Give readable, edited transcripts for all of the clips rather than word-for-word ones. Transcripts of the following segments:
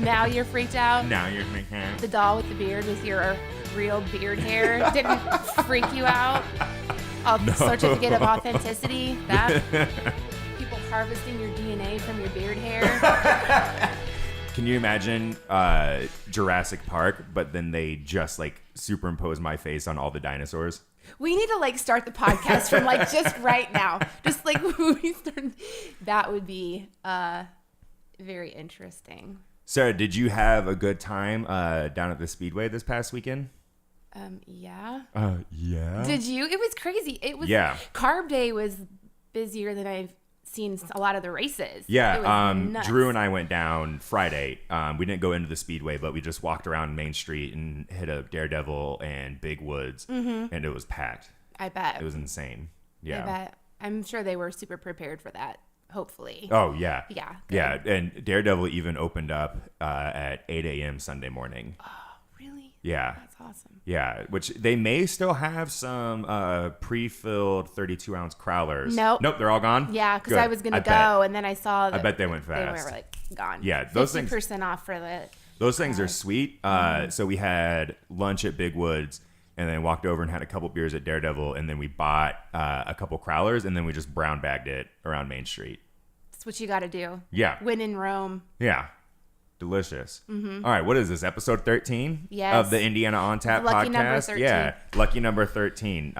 Now you're freaked out? Now you're freaked out. The doll with the beard with your real beard hair didn't freak you out? Certificate of authenticity? That? People harvesting your DNA from your beard hair? Can you imagine Jurassic Park, but then they just like superimpose my face on all the dinosaurs? We need to like start the podcast from like just right now. Just like when we start. That would be very interesting. Sarah, did you have a good time down at the Speedway this past weekend? Yeah. Yeah. Did you? It was crazy. It was. Yeah. Carb Day was busier than I've seen a lot of the races. Yeah. It was nuts. Drew and I went down Friday. We didn't go into the Speedway, but we just walked around Main Street and hit up Daredevil and Big Woods, and it was packed. I bet. It was insane. Yeah. I bet. I'm sure they were super prepared for that. Hopefully. Oh, yeah. Yeah. Good. Yeah. And Daredevil even opened up at 8 a.m. Sunday morning. Oh, really? Yeah. That's awesome. Yeah. Which they may still have some pre-filled 32-ounce crowlers. Nope. They're all gone? Yeah, because Good. I was going to go, and then I saw that I bet they went fast. They were like gone. Yeah. Those 50% off for the... Those things are sweet. So we had lunch at Big Woods and then walked over and had a couple beers at Daredevil. And then we bought a couple crowlers and then we just brown bagged it around Main Street. That's what you got to do. Yeah. Win in Rome. Yeah. Delicious. All right. What is this? Episode 13 Yes. of the Indiana On Tap Lucky podcast? number 13. Yeah. Lucky number 13.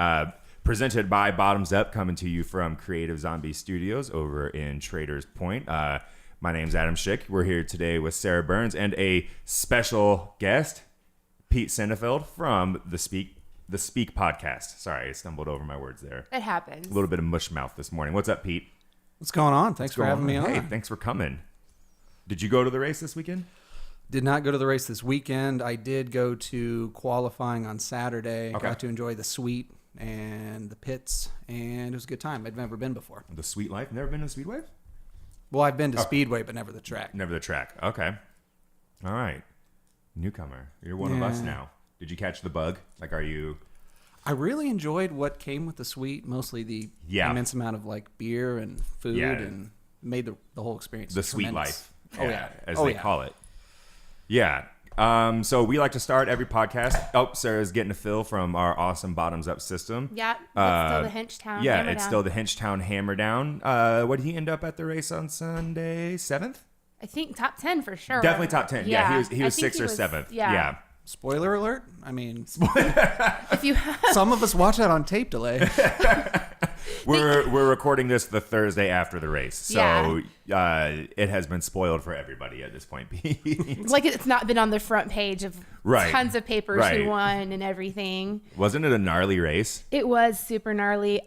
Presented by Bottoms Up, coming to you from Creative Zombie Studios over in Traders Point. My name's Adam Schick. We're here today with Sarah Burns and a special guest, Pete Sennefeld from the Speak podcast. Sorry, I stumbled over my words there. It happens. A little bit of mush mouth this morning. What's up, Pete? What's going on? Thanks for having me on. Hey, thanks for coming. Did you go to the race this weekend? Did not go to the race this weekend. I did go to qualifying on Saturday. Okay. Got to enjoy the suite and the pits, and it was a good time. I'd never been before. The Sweet Life? Never been to Speedway? Well, I've been to Speedway, but never the track. Never the track. Okay. All right. Newcomer. You're one of us now. Did you catch the bug? Like, are you... I really enjoyed what came with the suite, mostly the immense amount of like beer and food, and made the whole experience the tremendous. Sweet Life. As they call it. Yeah. So we like to start every podcast. Oh, Sarah's getting a fill from our awesome Bottoms Up system. Yeah, it's still the Hinchtown Yeah, Hammer it's Down. still the Hinchtown Hammer Down. What did he end up at the race on Sunday? 7th? I think top 10 for sure. Definitely top 10. Yeah, he was I think 6th or 7th. Yeah. Spoiler alert. I mean, If you have, some of us watch that on tape delay. We're recording this the Thursday after the race, so it has been spoiled for everybody at this point. like it's not been on the front page of tons of papers who won and everything. Wasn't it a gnarly race? It was super gnarly.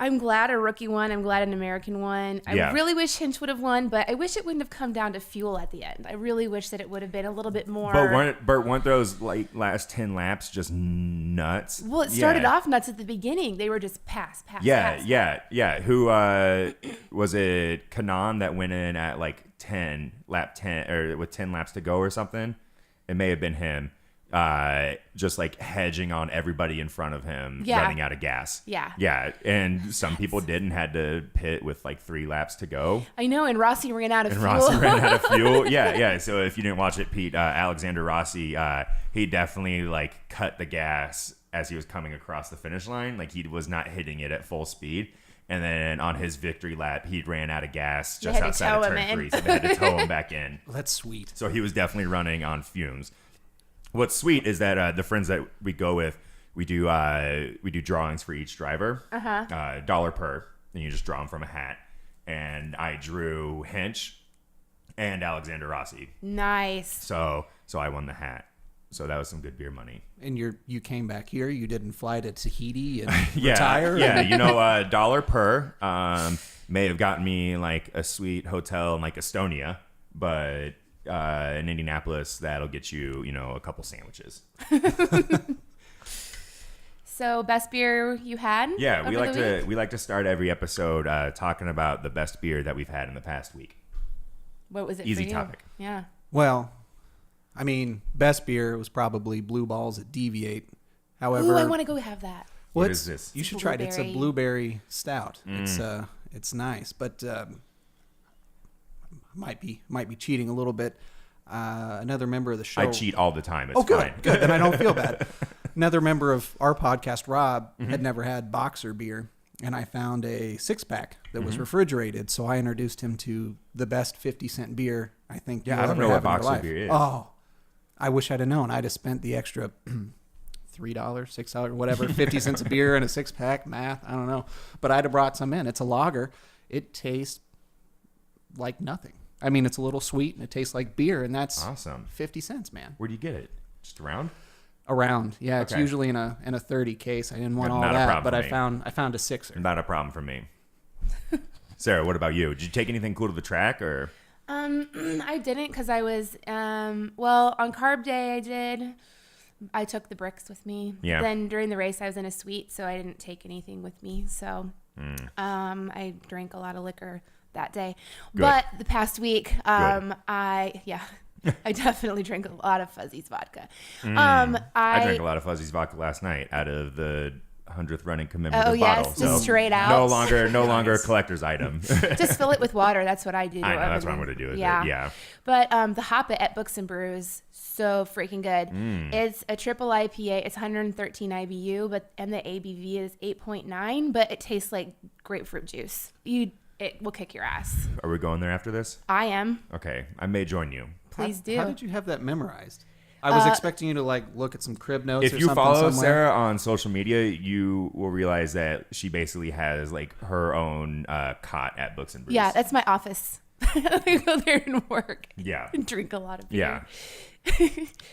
I'm glad a rookie won. I'm glad an American won. I really wish Hinch would have won, but I wish it wouldn't have come down to fuel at the end. I really wish that it would have been a little bit more. But weren't those like last 10 laps just nuts? Well, it started off nuts at the beginning. They were just pass. Yeah. Who was it? Kanan that went in at like lap 10 or with 10 laps to go or something? It may have been him. Just like hedging on everybody in front of him, running out of gas. Yeah. And some people did and had to pit with like 3 laps to go. I know. And Rossi ran out of fuel. Yeah. So if you didn't watch it, Pete, Alexander Rossi, he definitely like cut the gas as he was coming across the finish line. Like he was not hitting it at full speed. And then on his victory lap, he ran out of gas just outside of turn 3. So they had to tow him back in. Well, that's sweet. So he was definitely running on fumes. What's sweet is that the friends that we go with, we do drawings for each driver, $1 per, and you just draw them from a hat. And I drew Hinch and Alexander Rossi. Nice. So I won the hat. So that was some good beer money. And you came back here. You didn't fly to Tahiti and retire. Yeah, $1 per may have gotten me like a sweet hotel in like Estonia, but. In Indianapolis, that'll get you, a couple sandwiches. So, best beer you had? Yeah, we like to start every episode talking about the best beer that we've had in the past week. What was it? Easy for you? topic. Yeah. Well, I mean, best beer was probably Blue Balls at Deviate. However, I want to go have that. What is this? You should try it. It's a blueberry stout. It's nice, but might be cheating a little bit. another member of the show. I cheat all the time. It's good, fine. good. Then I don't feel bad. Another member of our podcast, Rob, had never had boxer beer, and I found a 6-pack that was refrigerated. So I introduced him to the best 50-cent beer I think. Yeah, I don't know what boxer beer is. Oh, I wish I'd have known. I'd have spent the extra $3, $6, whatever, 50 cents a beer and a 6-pack. Math, I don't know, but I'd have brought some in. It's a lager. It tastes like nothing. I mean, it's a little sweet and it tastes like beer, and that's awesome. 50 cents, man. Where do you get it? Just around? Around, yeah. It's Okay. usually in a 30 case. I didn't want all Not a that, problem but for I me. found a 6er. Not a problem for me. Sarah, what about you? Did you take anything cool to the track, or? I didn't, because I was well, on carb day I did. I took the bricks with me. Yeah. Then during the race I was in a suite, so I didn't take anything with me. So I drank a lot of liquor that day. Good. But the past week, I definitely drank a lot of Fuzzy's vodka. I drank a lot of Fuzzy's vodka last night out of the 100th running commemorative bottle. Just So straight out. No longer a collector's item. Just fill it with water. That's what I do. I know, that's what I'm going to do with it. Yeah. But the Hop It at Books and Brews, so freaking good. It's a triple IPA. It's 113 IBU, and the ABV is 8.9, but it tastes like grapefruit juice. It will kick your ass. Are we going there after this? I am. Okay. I may join you. Please do. How did you have that memorized? I was expecting you to look at some crib notes. If or you something follow somewhere. Sarah on social media, you will realize that she basically has her own cot at Books and Brews. Yeah, that's my office. I go there and work. Yeah. And drink a lot of beer. Yeah.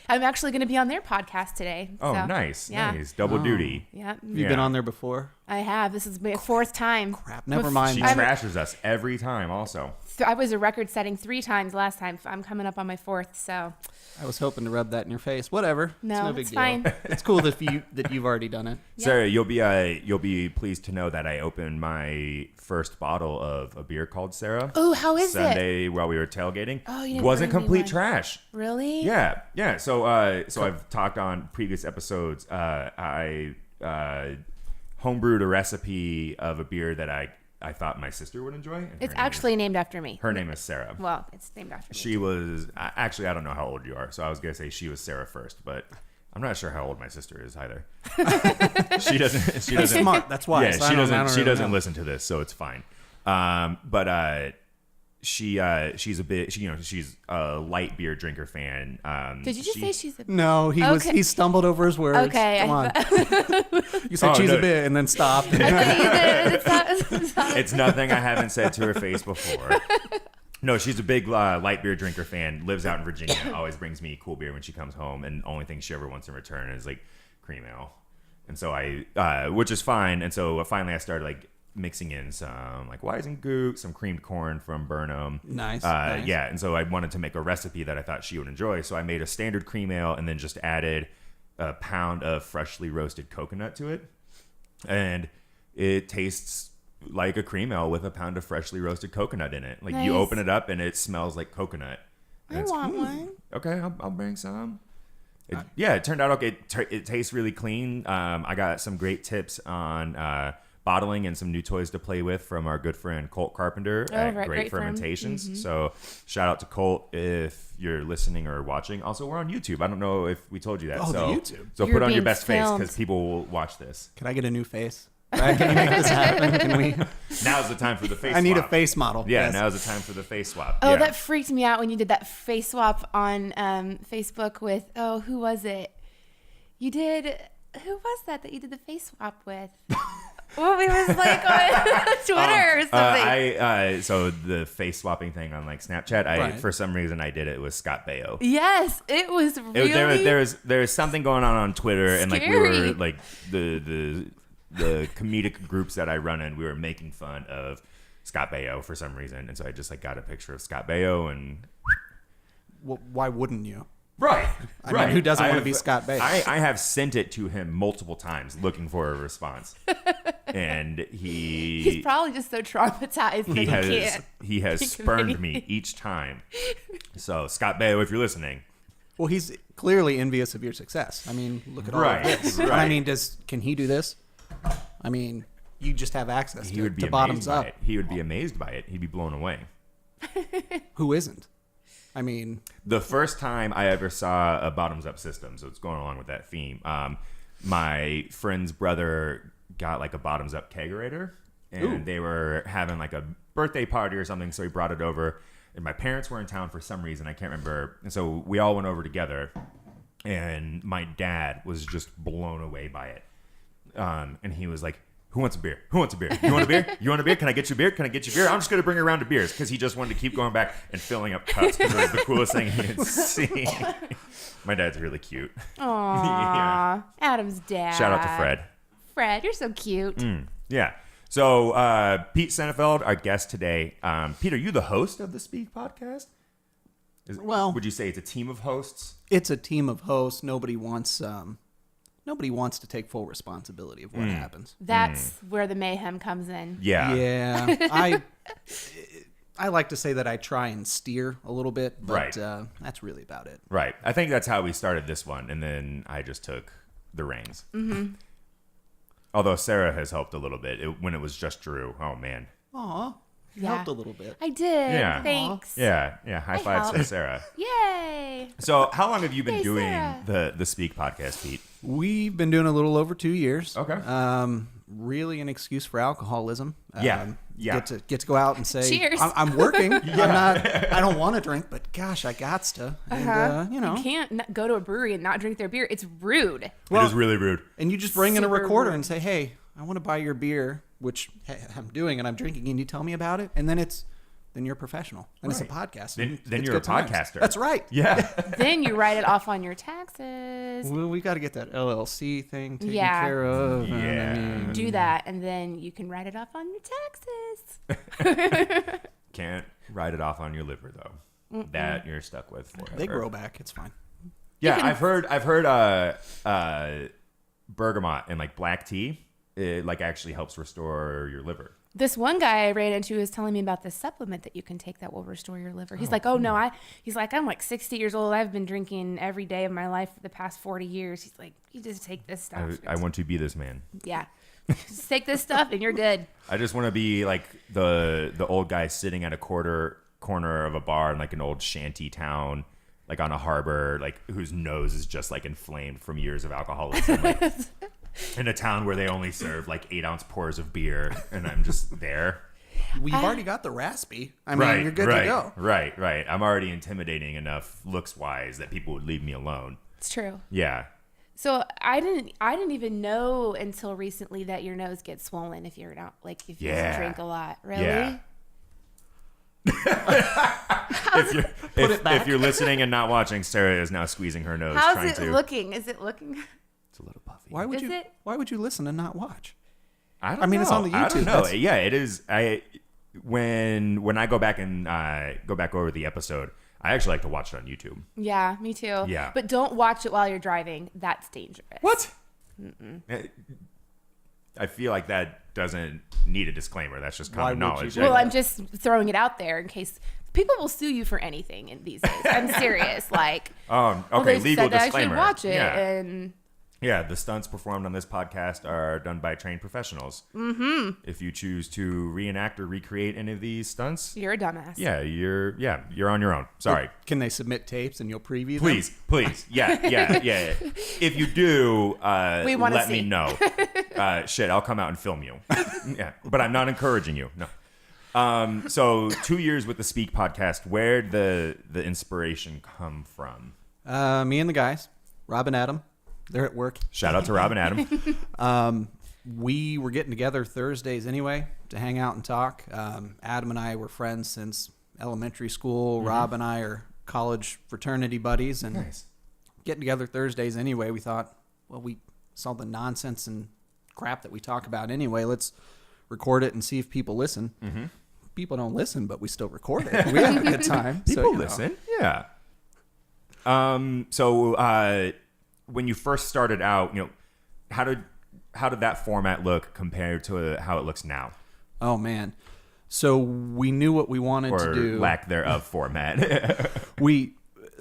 I'm actually going to be on their podcast today. Oh, so, nice. Yeah. Nice. Double duty. Yeah. Have you been on there before? I have. This is my 4th time. Crap. Never mind. She trashes us every time also. I was a record setting 3 times last time. I'm coming up on my 4th, so. I was hoping to rub that in your face. Whatever. No, it's no big it's deal. fine. It's cool that you've already done it. Yeah. Sarah, you'll be pleased to know that I opened my first bottle of a beer called Sarah. Oh, how is it? Sunday while we were tailgating. Oh, you didn't wasn't bring me complete one. trash. Really? Yeah. So I've talked on previous episodes. I homebrewed a recipe of a beer that I thought my sister would enjoy. And It's her name actually named after me. her name is Sarah. Well, it's named after me. She was actually, I don't know how old you are, so I was gonna say she was Sarah first, but I'm not sure how old my sister is either. She doesn't. She's smart. That's why. Yeah, So she I don't doesn't. She really doesn't know. listen to this, so it's fine. But she's a bit. She's a light beer drinker fan. Did you just say she's a... No, he stumbled over his words. Okay, Come on. I You said she's no. a bit and then stopped. it's It's nothing I haven't said to her face before. No, she's a big light beer drinker fan. Lives out in Virginia. Always brings me cool beer when she comes home, and the only thing she ever wants in return is cream ale. And so which is fine. And so finally I started mixing in some Weizengut, some creamed corn from Burnham. Nice. Yeah, and so I wanted to make a recipe that I thought she would enjoy. So I made a standard cream ale and then just added a pound of freshly roasted coconut to it. And it tastes like a cream ale with a pound of freshly roasted coconut in it. Nice. You open it up and it smells like coconut. And I it's, want one. Okay, I'll bring some. It turned out okay. It tastes really clean. I got some great tips on bottling and some new toys to play with from our good friend Colt Carpenter at Great Fermentations. Mm-hmm. So shout out to Colt if you're listening or watching. Also, we're on YouTube. I don't know if we told you that. Oh, so, the YouTube. So You're put on your being best face filmed. because people will watch this. Can I get a new face? Can you make this happen? Can we? Now's the time for the face swap. I need a face model. Yeah, Yes. now's the time for the face swap. Oh, yeah. that freaked me out when you did that face swap on Facebook with, who was it? You did, who was that you did the face swap with? Well, it was on Twitter or something. So the face swapping thing on Snapchat, Right. for some reason I did it with Scott Baio. Yes, it was really There was something going on Twitter, and we Scary. were the comedic groups that I run in, we were making fun of Scott Baio for some reason, and so I just got a picture of Scott Baio and Well, why wouldn't you? right. I mean, who doesn't want to be Scott Baio? I have sent it to him multiple times looking for a response, and He's probably just so traumatized that he can't. he has think of spurned anything. me each time. So Scott Baio, if you're listening. Well, he's clearly envious of your success. I mean, look at all Right, of this. right. I mean, can he do this? I mean, you just have access He would be to amazed bottoms by up. it. He would be amazed by it. He'd be blown away. Who isn't? I mean, the first time I ever saw a bottoms up system, so it's going along with that theme. My friend's brother got like a bottoms up kegerator, and they were having like a birthday party or something, so he brought it over. And my parents were in town for some reason, I can't remember. And so we all went over together, and my dad was just blown away by it. And he was like, who wants a beer? Who wants a beer? You want a beer? You want a beer? Can I get you a beer? Can I get you a beer? I'm just going to bring her around to beers, because he just wanted to keep going back and filling up cups, because it was the coolest thing he had seen. My dad's really cute. Aww. Yeah. Adam's dad. Shout out to Fred. Fred, you're so cute. Yeah. So Pete Senefeld, our guest today. Pete, are you the host of the Speak podcast? Would you say it's a team of hosts? it's a team of hosts. Nobody wants to take full responsibility of what happens. That's where the mayhem comes in. Yeah. Yeah. I like to say that I try and steer a little bit, but Right. That's really about it. Right. I think that's how we started this one, and then I just took the reins. Mm-hmm. Although Sarah has helped a little bit when it was just Drew. Oh, man. Aw, Yeah. helped a little bit. I did. Yeah. Thanks. Yeah. High fives to helped. Sarah. Yay. So how long have you been Hey, doing Sarah. the Speak podcast, Pete? We've been doing a little over 2 years. Okay. Really an excuse for alcoholism. Yeah. Get to go out and say, Cheers. I'm working. I don't want to drink, but gosh, I gots to. And, You can't go to a brewery and not drink their beer. It's rude. It is really rude. And you just bring in a Super recorder rude. and say, hey, I want to buy your beer, which I'm doing and I'm drinking, and you tell me about it. And then you're a professional. And it's a Right. podcast. Then It's you're a good times. podcaster. That's right. Yeah. Then you write it off on your taxes. Well, we got to get that LLC thing taken Yeah. care of. and Yeah. I mean, Do that, and then you can write it off on your taxes. Can't write it off on your liver, though. That you're stuck with forever. they grow back. It's fine. Yeah, I've heard bergamot and like black tea, it like actually helps restore your liver. This one guy I ran into was telling me about this supplement that you can take that will restore your liver. He's like, oh no, I'm like 60 years old. I've been drinking every day of my life for the past 40 years. He's like, you just take this stuff. I want to be this man. Yeah. Just take this stuff and you're good. I just want to be like the old guy sitting at a corner of a bar in like an old shanty town, like on a harbor, like whose nose is just like inflamed from years of alcoholism. Like, in a town where they only serve like 8-ounce pours of beer, and I'm just there. Well, you've already got the raspy. I mean, you're good to go. Right. I'm already intimidating enough looks wise that people would leave me alone. It's true. Yeah. So I didn't even know until recently that your nose gets swollen if you're not if you drink a lot. Really? Yeah. If you're listening and not watching, Sarah is now squeezing her nose. How's it looking? Is it looking? It's a little puffy. Why would Is you? it? Why would you listen and not watch? I mean, it's on the I don't YouTube. know. That's- Yeah, it is. When I go back and go back over the episode, I actually like to watch it on YouTube. Yeah, me too. Yeah. But don't watch it while you're driving. That's dangerous. What? I feel like that doesn't need a disclaimer. That's just common Why would knowledge. you? Well, I'm just throwing it out there in case people will sue you for anything in these days. I'm serious. Like, okay, they legal said that disclaimer. I should watch it, Yeah. and Yeah, the stunts performed on this podcast are done by trained professionals. Mm-hmm. If you choose to reenact or recreate any of these stunts, you're a dumbass. yeah, you're on your own. Sorry. Can they submit tapes and you'll preview them? Please. Yeah. If you do, We wanna let see. me know. Shit, I'll come out and film you. Yeah, but I'm not encouraging you. No. So 2 years with the Speak podcast. Where'd the inspiration come from? Me and the guys, Rob and Adam, they're at work. Shout out to Rob and Adam. We were getting together Thursdays anyway to hang out and talk. Adam and I were friends since elementary school. Rob and I are college fraternity buddies, and Nice. getting together Thursdays anyway. We thought, well, we saw the nonsense and crap that we talk about anyway. Let's record it and see if people listen. Mm-hmm. People don't listen, but we still record it. We have a good time. People listen. Yeah. So when you first started out, how did that format look compared to how it looks now, Oh man. So we knew what we wanted or to do. lack thereof format?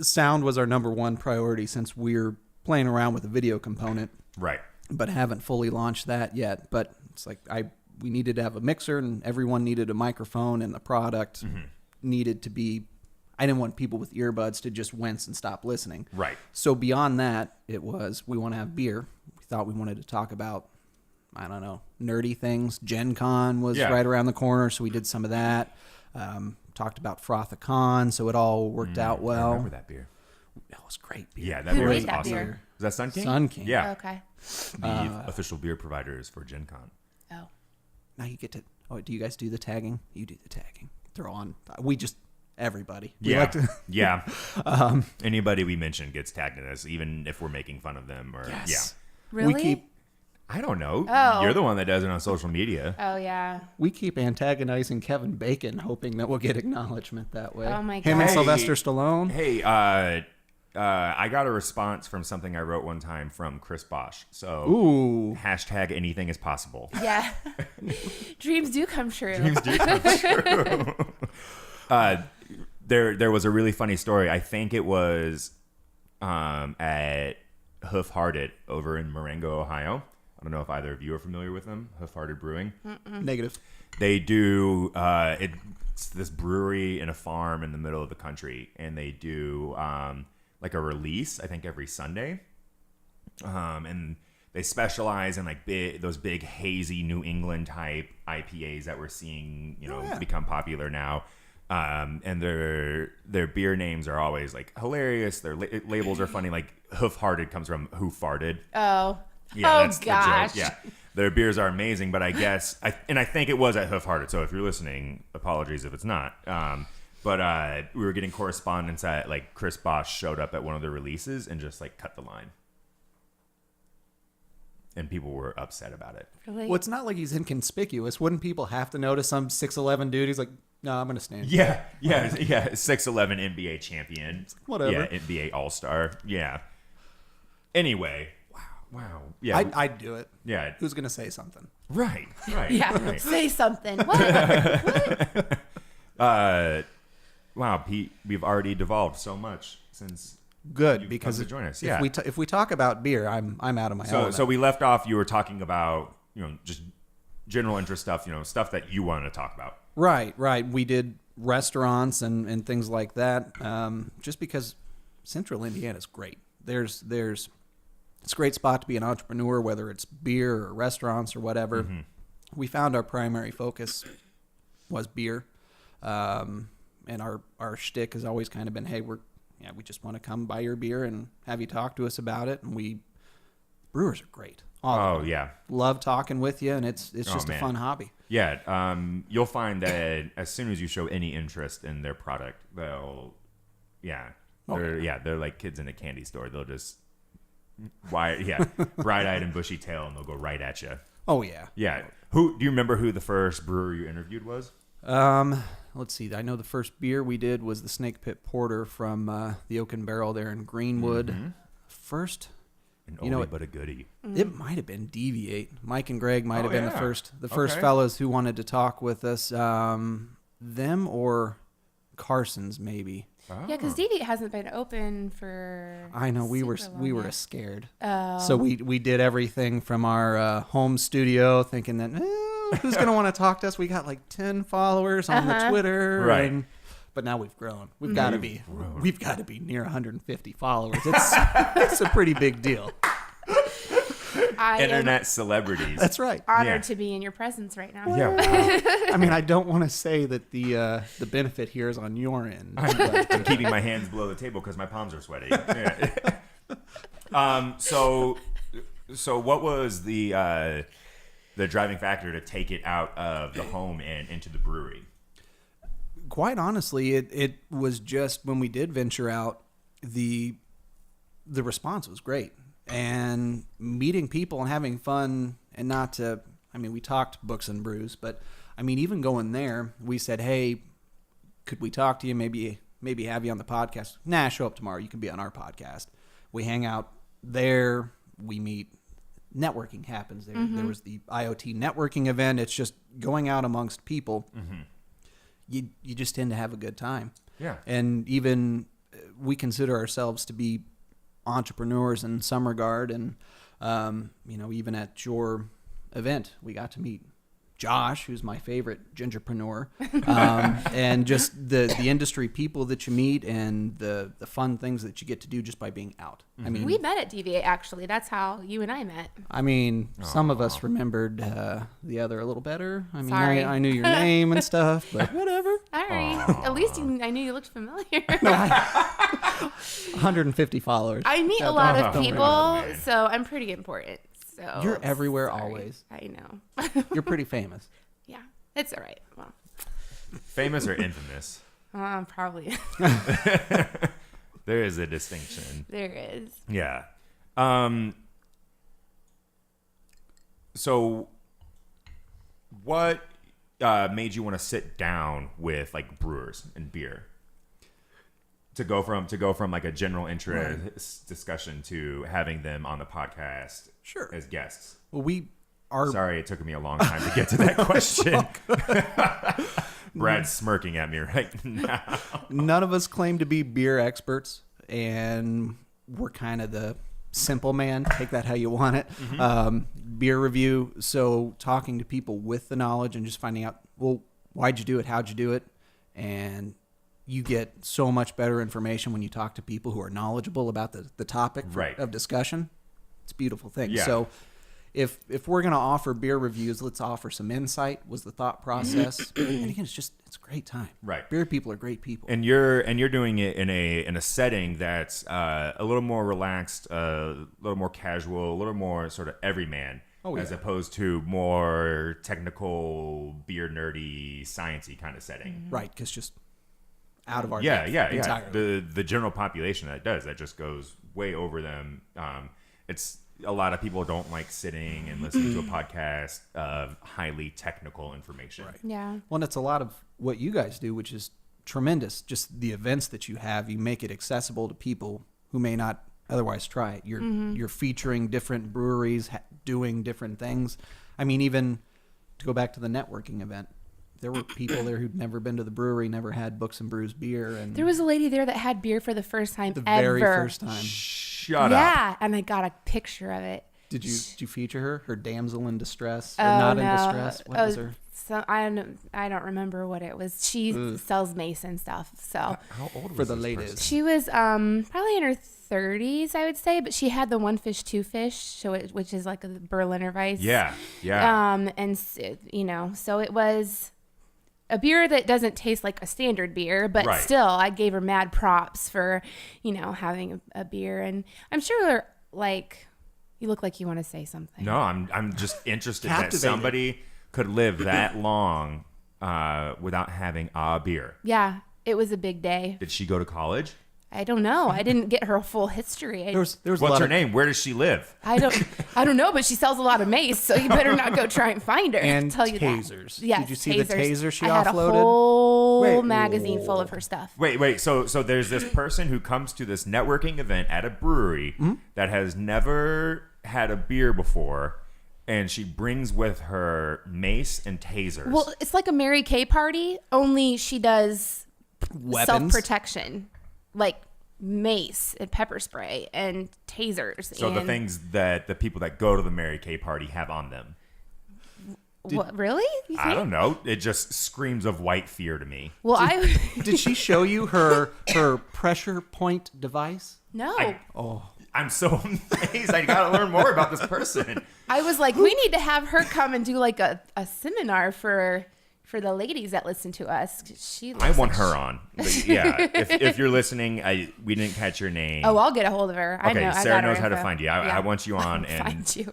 Sound was our number one priority since we're playing around with the video component, Right. but haven't fully launched that yet. But it's like we needed to have a mixer, and everyone needed a microphone, and the product needed to be I didn't want people with earbuds to just wince and stop listening. Right. So beyond that, it was, we want to have beer. We thought we wanted to talk about, I don't know, nerdy things. Gen Con was right around the corner, so we did some of that. Talked about Frothacon, so it all worked out well. I remember that beer. It was great beer. Yeah, that Who beer made was that awesome. beer? Is that Sun King? Sun King. Yeah. Okay. The official beer providers for Gen Con. Oh. Now you get to, do you guys do the tagging? You do the tagging. They're on. We just, everybody. We Yeah. like to, Yeah. Anybody we mention gets tagged in this, even if we're making fun of them. Or yes. Really? We keep, I don't know. Oh. You're the one that does it on social media. Oh, yeah. we keep antagonizing Kevin Bacon, hoping that we'll get acknowledgement that way. Oh, my Him and God. Sylvester Stallone. Hey, I got a response from something I wrote one time from Chris Bosch. So Ooh. hashtag anything is possible. Yeah. Dreams do come true. Dreams do come true. There was a really funny story. I think it was at Hoof Hearted over in Marengo, Ohio. I don't know if either of you are familiar with them, Hoof Hearted Brewing. Negative. They do it's this brewery in a farm in the middle of the country, and they do like a release, I think every Sunday. And they specialize in like those big hazy New England type IPAs that we're seeing, become popular now. And their beer names are always like hilarious. Their labels are funny. Like Hoof Hearted comes from Who Farted. Oh. Yeah, oh, that's gosh. the joke. Yeah. Their beers are amazing, but I guess I think it was at Hoof Hearted. So if you're listening, apologies if it's not. But we were getting correspondence that like Chris Bosch showed up at one of the releases and just like cut the line. And people were upset about it. Really? Well, it's not like he's inconspicuous. Wouldn't people have to notice some 6'11" dude? He's like, no, I'm going to stand. Yeah. 6'11" NBA champion. Whatever. Yeah, NBA All-Star. Yeah. Anyway. Wow. Yeah. I'd do it. Yeah. Who's going to say something? Right. Yeah. Right. Say something. What? Wow, Pete, we've already devolved so much since Good, you've because come to join us. if Yeah. if we talk about beer, I'm out of my element. So we left off. You were talking about just general interest stuff. Stuff that you wanted to talk about. Right. We did restaurants and things like that. Just because Central Indiana is great. It's a great spot to be an entrepreneur, whether it's beer or restaurants or whatever. Mm-hmm. We found our primary focus was beer, and our shtick has always kind of been, hey, we just want to come buy your beer and have you talk to us about it. And brewers are great. All of them. Yeah. Love talking with you, and it's just a man. fun hobby. Yeah. You'll find that as soon as you show any interest in their product, they'll, they're like kids in a candy store. They'll just, bright-eyed and bushy-tailed, and they'll go right at you. Oh yeah. Yeah. Do you remember who the first brewer you interviewed was? Let's see. I know the first beer we did was the Snake Pit Porter from the Oak and Barrel there in Greenwood. Mm-hmm. An An oldie but a goodie. It might have been Deviate. Mike and Greg might have been yeah. the first fellows who wanted to talk with us. Them or Carson's maybe. Oh. Yeah, because Deviate hasn't been open for. I know we were super long yet. scared. Oh. So we did everything from our home studio, thinking that who's going to want to talk to us? We got like 10 followers on the Twitter, Right. But now we've grown. We've got to be near 150 followers. It's a pretty big deal. I Internet celebrities. That's right. am honored Yeah. to be in your presence right now. Yeah. Wow. I mean, I don't want to say that the benefit here is on your end. I'm keeping my hands below the table because my palms are sweaty. Yeah. So what was the driving factor to take it out of the home and into the brewery? Quite honestly, it was just when we did venture out, the response was great. And meeting people and having fun, and we talked books and brews, but I mean, even going there, we said, hey, could we talk to you? Maybe have you on the podcast. Nah, show up tomorrow. You can be on our podcast. We hang out there. We meet. Networking happens there. Mm-hmm. There was the IoT networking event. It's just going out amongst people. Mm-hmm. You just tend to have a good time. Yeah. And even we consider ourselves to be entrepreneurs in some regard, and even at your event we got to meet Josh, who's my favorite gingerpreneur, and just the industry people that you meet and the fun things that you get to do just by being out. I mean, we met at DVA, actually. That's how you and I met. I mean, some of us remembered the other a little better. I mean, Sorry. I knew your name and stuff, but whatever. Sorry. At least I knew you looked familiar. 150 followers. I meet a lot of people, so I'm pretty important. So You're everywhere sorry. always. I know. You're pretty famous. Yeah, it's all right. Well, Famous or infamous? probably There is a distinction. there is. Yeah. So what made you want to sit down with like brewers and beer? To go from like a general interest discussion to having them on the podcast Sure. as guests. Well, we are. Sorry, it took me a long time to get to that question. Brad's smirking at me right now. None of us claim to be beer experts, and we're kind of the simple man. Take that how you want it. Beer review. So talking to people with the knowledge and just finding out, well, why'd you do it? How'd you do it? And you get so much better information when you talk to people who are knowledgeable about the topic of discussion. It's a beautiful thing. Yeah. So if we're going to offer beer reviews, let's offer some insight was the thought process. And again, it's a great time. Right. Beer people are great people. And you're doing it in a setting that's a little more relaxed, a little more casual, a little more sort of everyman, as opposed to more technical, beer nerdy, sciencey kind of setting. Right, because just out of our Yeah. entirely. The general population that just goes way over them. It's a lot of people don't like sitting and listening to a podcast of highly technical information. Right. Yeah. Well, and it's a lot of what you guys do, which is tremendous. Just the events that you have, you make it accessible to people who may not otherwise try it. You're featuring different breweries doing different things. I mean, even to go back to the networking event, there were people there who'd never been to the brewery, never had Books and Brews beer, and There was a lady there that had beer for the first time the ever. very first time. Shut up. Yeah, and I got a picture of it. Did you feature her? Her damsel in distress, or Oh, not in no. distress? What was her? So I don't remember what it was. She sells mace and stuff. So How old was For the this ladies. person? she was probably in her 30s, I would say, but she had the one fish, two fish, which is like a Berliner Weiss. Yeah. And so it was a beer that doesn't taste like a standard beer, but Right. still, I gave her mad props for having a beer, and I'm sure like you look like you want to say something. No, I'm just interested that Captivated. somebody could live that long without having a beer. Yeah, it was a big day. Did she go to college? I don't know. I didn't get her full history. There was a What's lot her of name? Where does she live? I don't know, but she sells a lot of mace, so you better not go try and find her. and tell you tasers. That. Yes, Did you see the taser she I had offloaded? a whole Wait. magazine full of her stuff. Wait. So there's this person who comes to this networking event at a brewery that has never had a beer before, and she brings with her mace and tasers. Well, it's like a Mary Kay party, only she does Weapons? self-protection, like mace and pepper spray and tasers. So and the things that the people that go to the Mary Kay party have on them. what, really? You I think? don't know. It just screams of white fear to me. Well, I Did she show you her pressure point device? no. I'm so amazed. I gotta learn more about this person. I was like, we need to have her come and do like a seminar for the ladies that listen to us. 'Cause she I looks want like her on. But yeah, if you're listening, we didn't catch your name. Oh, I'll get a hold of her. I Okay, know. I Sarah got her knows how to info. find you. I want you on, I'll and find you.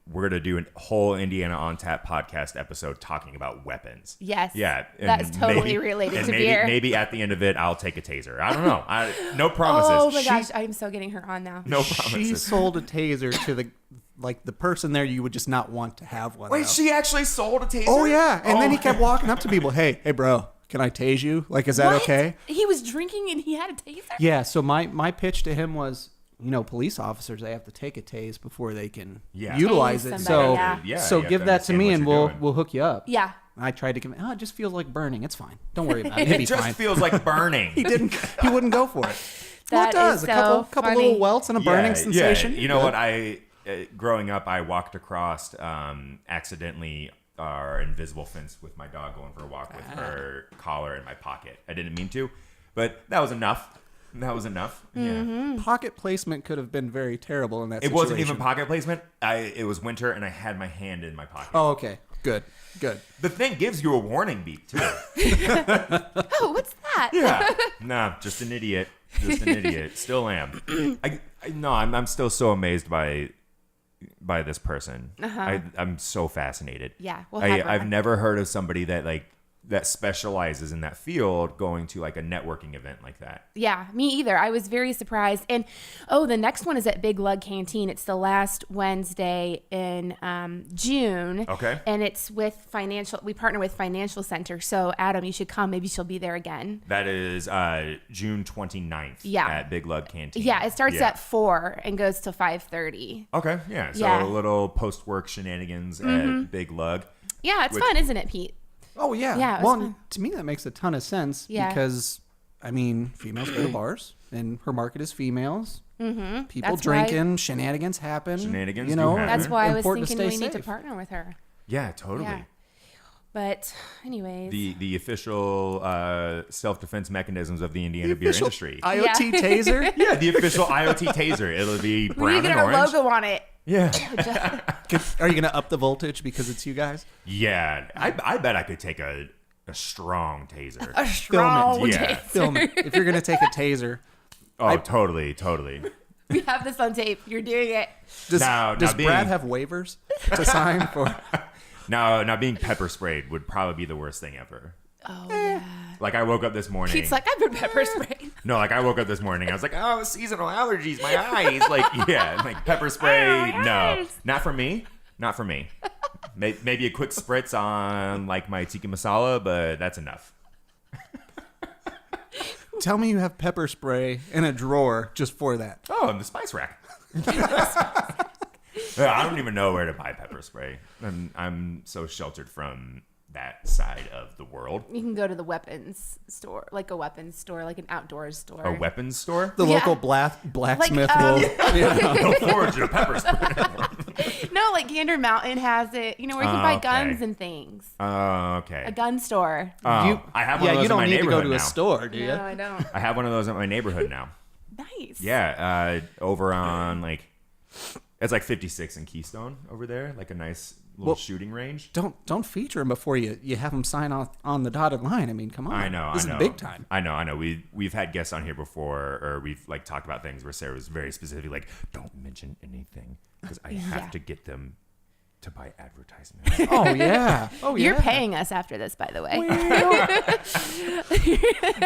we're gonna do a whole Indiana on Tap podcast episode talking about weapons. Yes. Yeah, and That's totally related to beer. Maybe at the end of it, I'll take a taser. I don't know. No promises. Oh my gosh, I'm so getting her on now. No She promises. sold a taser to the person there you would just not want to have one. Wait, of. she actually sold a taser? Oh yeah, and then Oh. he kept walking up to people. Hey, bro, can I tase you? Like, is that What? okay? He was drinking and he had a taser? Yeah. So my pitch to him was, police officers, they have to take a tase before they can utilize Tase it. somebody, So yeah. so you have give to that to understand me, what and you're doing. we'll hook you up. Yeah. I tried to convince. It just feels like burning. It's fine. Don't worry about it. It'll be It just fine. feels like burning. He wouldn't go for it. Well, That it does. is A couple so funny. little welts and a burning sensation. Yeah. You know Good. what? Growing up, I walked across accidentally our invisible fence with my dog going for a walk with her collar in my pocket. I didn't mean to, but that was enough. Yeah. Pocket placement could have been very terrible in that It situation. wasn't even pocket placement. It was winter, and I had my hand in my pocket. Oh, okay. Good. The thing gives you a warning beep too. Oh, what's that? Yeah. Nah, just an idiot. Still am. I'm still so amazed by this person. I'm so fascinated. Yeah, we'll have her I've on. never heard of somebody that specializes in that field going to like a networking event like that. Yeah, me either. I was very surprised. And the next one is at Big Lug Canteen. It's the last Wednesday in June. Okay. And it's with we partner with Financial Center. So Adam, you should come. Maybe she'll be there again. That is June 29th at Big Lug Canteen. Yeah, it starts at 4 and goes till 5:30. Okay, yeah. So Yeah. a little post-work shenanigans at Big Lug. Yeah, it's fun, isn't it, Pete? Oh, yeah. Yeah, it was well, fun. to me, that makes a ton of sense Yeah. because, I mean, females go to bars, and her market is females. Mm-hmm. People That's drinking, shenanigans happen. Shenanigans you do know, happen. That's why I was important thinking to we stay need to safe. partner with her. Yeah, totally. Yeah. But anyways. The official self-defense mechanisms of the Indiana beer industry. IoT taser. Yeah, the official IoT taser. It'll be we brown need to and get our orange. logo on it. Yeah. Are you going to up the voltage because it's you guys? Yeah. I bet I could take a strong taser. A strong Yeah. taser. Film it. If you're going to take a taser. Oh, totally. We have this on tape. You're doing it. Does Now Brad have waivers to sign for? Now being pepper sprayed would probably be the worst thing ever. Oh, yeah. Like I woke up this morning. Pete's like, I've been pepper sprayed. No, like I woke up this morning. I was like, oh, seasonal allergies, my eyes. Like, yeah, like pepper spray. Oh, my No, eyes. not for me. Maybe a quick spritz on like my tikka masala, but that's enough. Tell me you have pepper spray in a drawer just for that. Oh, and the spice rack. Yeah, I don't even know where to buy pepper spray. I'm so sheltered from that side of the world. You can go to the weapons store, like an outdoors store. A weapons store? The Yeah. local blacksmith Like, will. They'll forge a pepper spray. No, like Gander Mountain has it. You know, where you can buy Okay. guns and things. Okay. A gun store. I have one of those you in don't my need to go neighborhood to now. a store, do you? No, I don't. I have one of those in my neighborhood now. Nice. Yeah, over on like it's like 56 in Keystone over there, like a nice little shooting range. Don't feature them before you have them sign off on the dotted line. I mean, come on. I know. This is big time. I know. We've had guests on here before, or we've like talked about things where Sarah was very specific, like, don't mention anything because I have to get them to buy advertisements. Oh yeah. Oh yeah. You're paying us after this, by the way.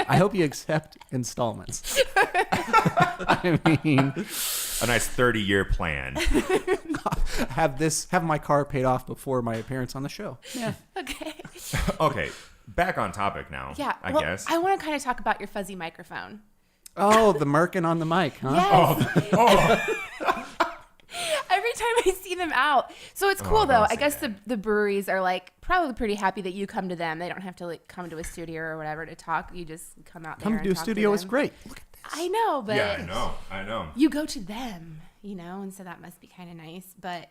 I hope you accept installments. I mean, A nice 30-year plan. have my car paid off before my appearance on the show. Yeah. Okay. Okay, back on topic now. Yeah. I well, guess. I want to kind of talk about your fuzzy microphone. Oh, the merkin on the mic, huh? Yes. Every time I see them out. So it's cool, though. don't I say guess that. the breweries are like probably pretty happy that you come to them. They don't have to like come to a studio or whatever to talk. You just come out there Come and to a talk studio is them. great. Look at this. I know, but Yeah, I know. you go to them, you know, and so that must be kind of nice. But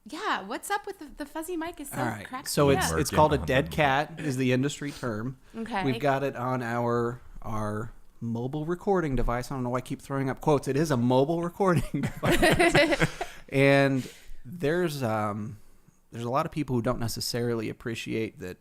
yeah, what's up with the fuzzy mic? Is so All right. cracked So me it's up. it's called a dead cat is the industry term. Okay. We've got it on our mobile recording device. I don't know why I keep throwing up quotes. It is a mobile recording device. And there's a lot of people who don't necessarily appreciate that,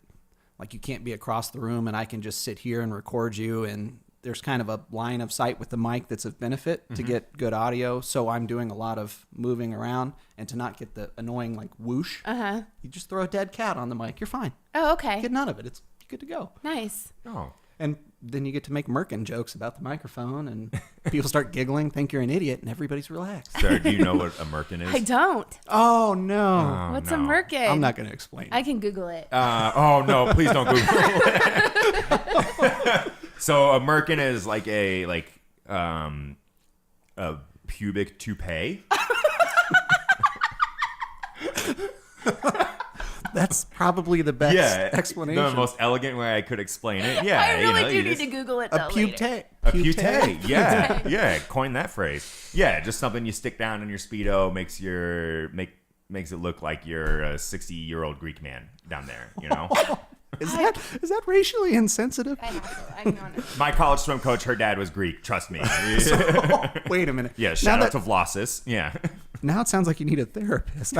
like, you can't be across the room and I can just sit here and record you, and there's kind of a line of sight with the mic that's of benefit to get good audio. So I'm doing a lot of moving around, and to not get the annoying like whoosh, you just throw a dead cat on the mic. You're fine. Oh, okay. Get none of it. It's good to go. Nice. Oh. And then you get to make Merkin jokes about the microphone, and people start giggling, think you're an idiot, and everybo's relaxed. Sarah, do you know what a merkin is? I don't. Oh, no. What's no. a merkin? I'm not going to explain. I can Google it. Oh no! Please don't Google it. So a merkin is like a pubic toupee. That's probably the best explanation. The most elegant way I could explain it. Yeah, I really do you need just- to Google it A though. later. pute. A pute. Yeah, yeah. Coin that phrase. Yeah, just something you stick down in your Speedo makes makes it look like you're a 60-year-old Greek man down there, you know? Is that racially insensitive? I have to. I know. My college swim coach, her dad was Greek, trust me. Wait a minute. Yeah, shout out to Vlassis. Yeah. Now it sounds like you need a therapist.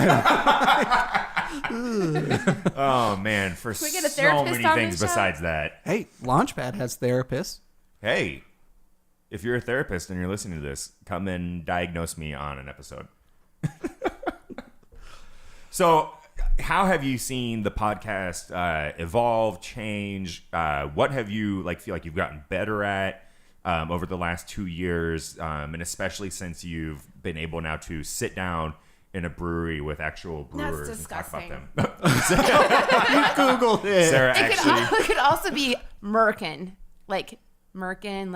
Oh, man, for we get a so therapist many on things this show? besides that. Hey, Launchpad has therapists. Hey, if you're a therapist and you're listening to this, come and diagnose me on an episode. So, how have you seen the podcast evolve, change? What have you feel like you've gotten better at over the last 2 years, and especially since you've been able now to sit down in a brewery with actual brewers and talk about them? You Googled it. Sarah It could also be Merkin, like Merca.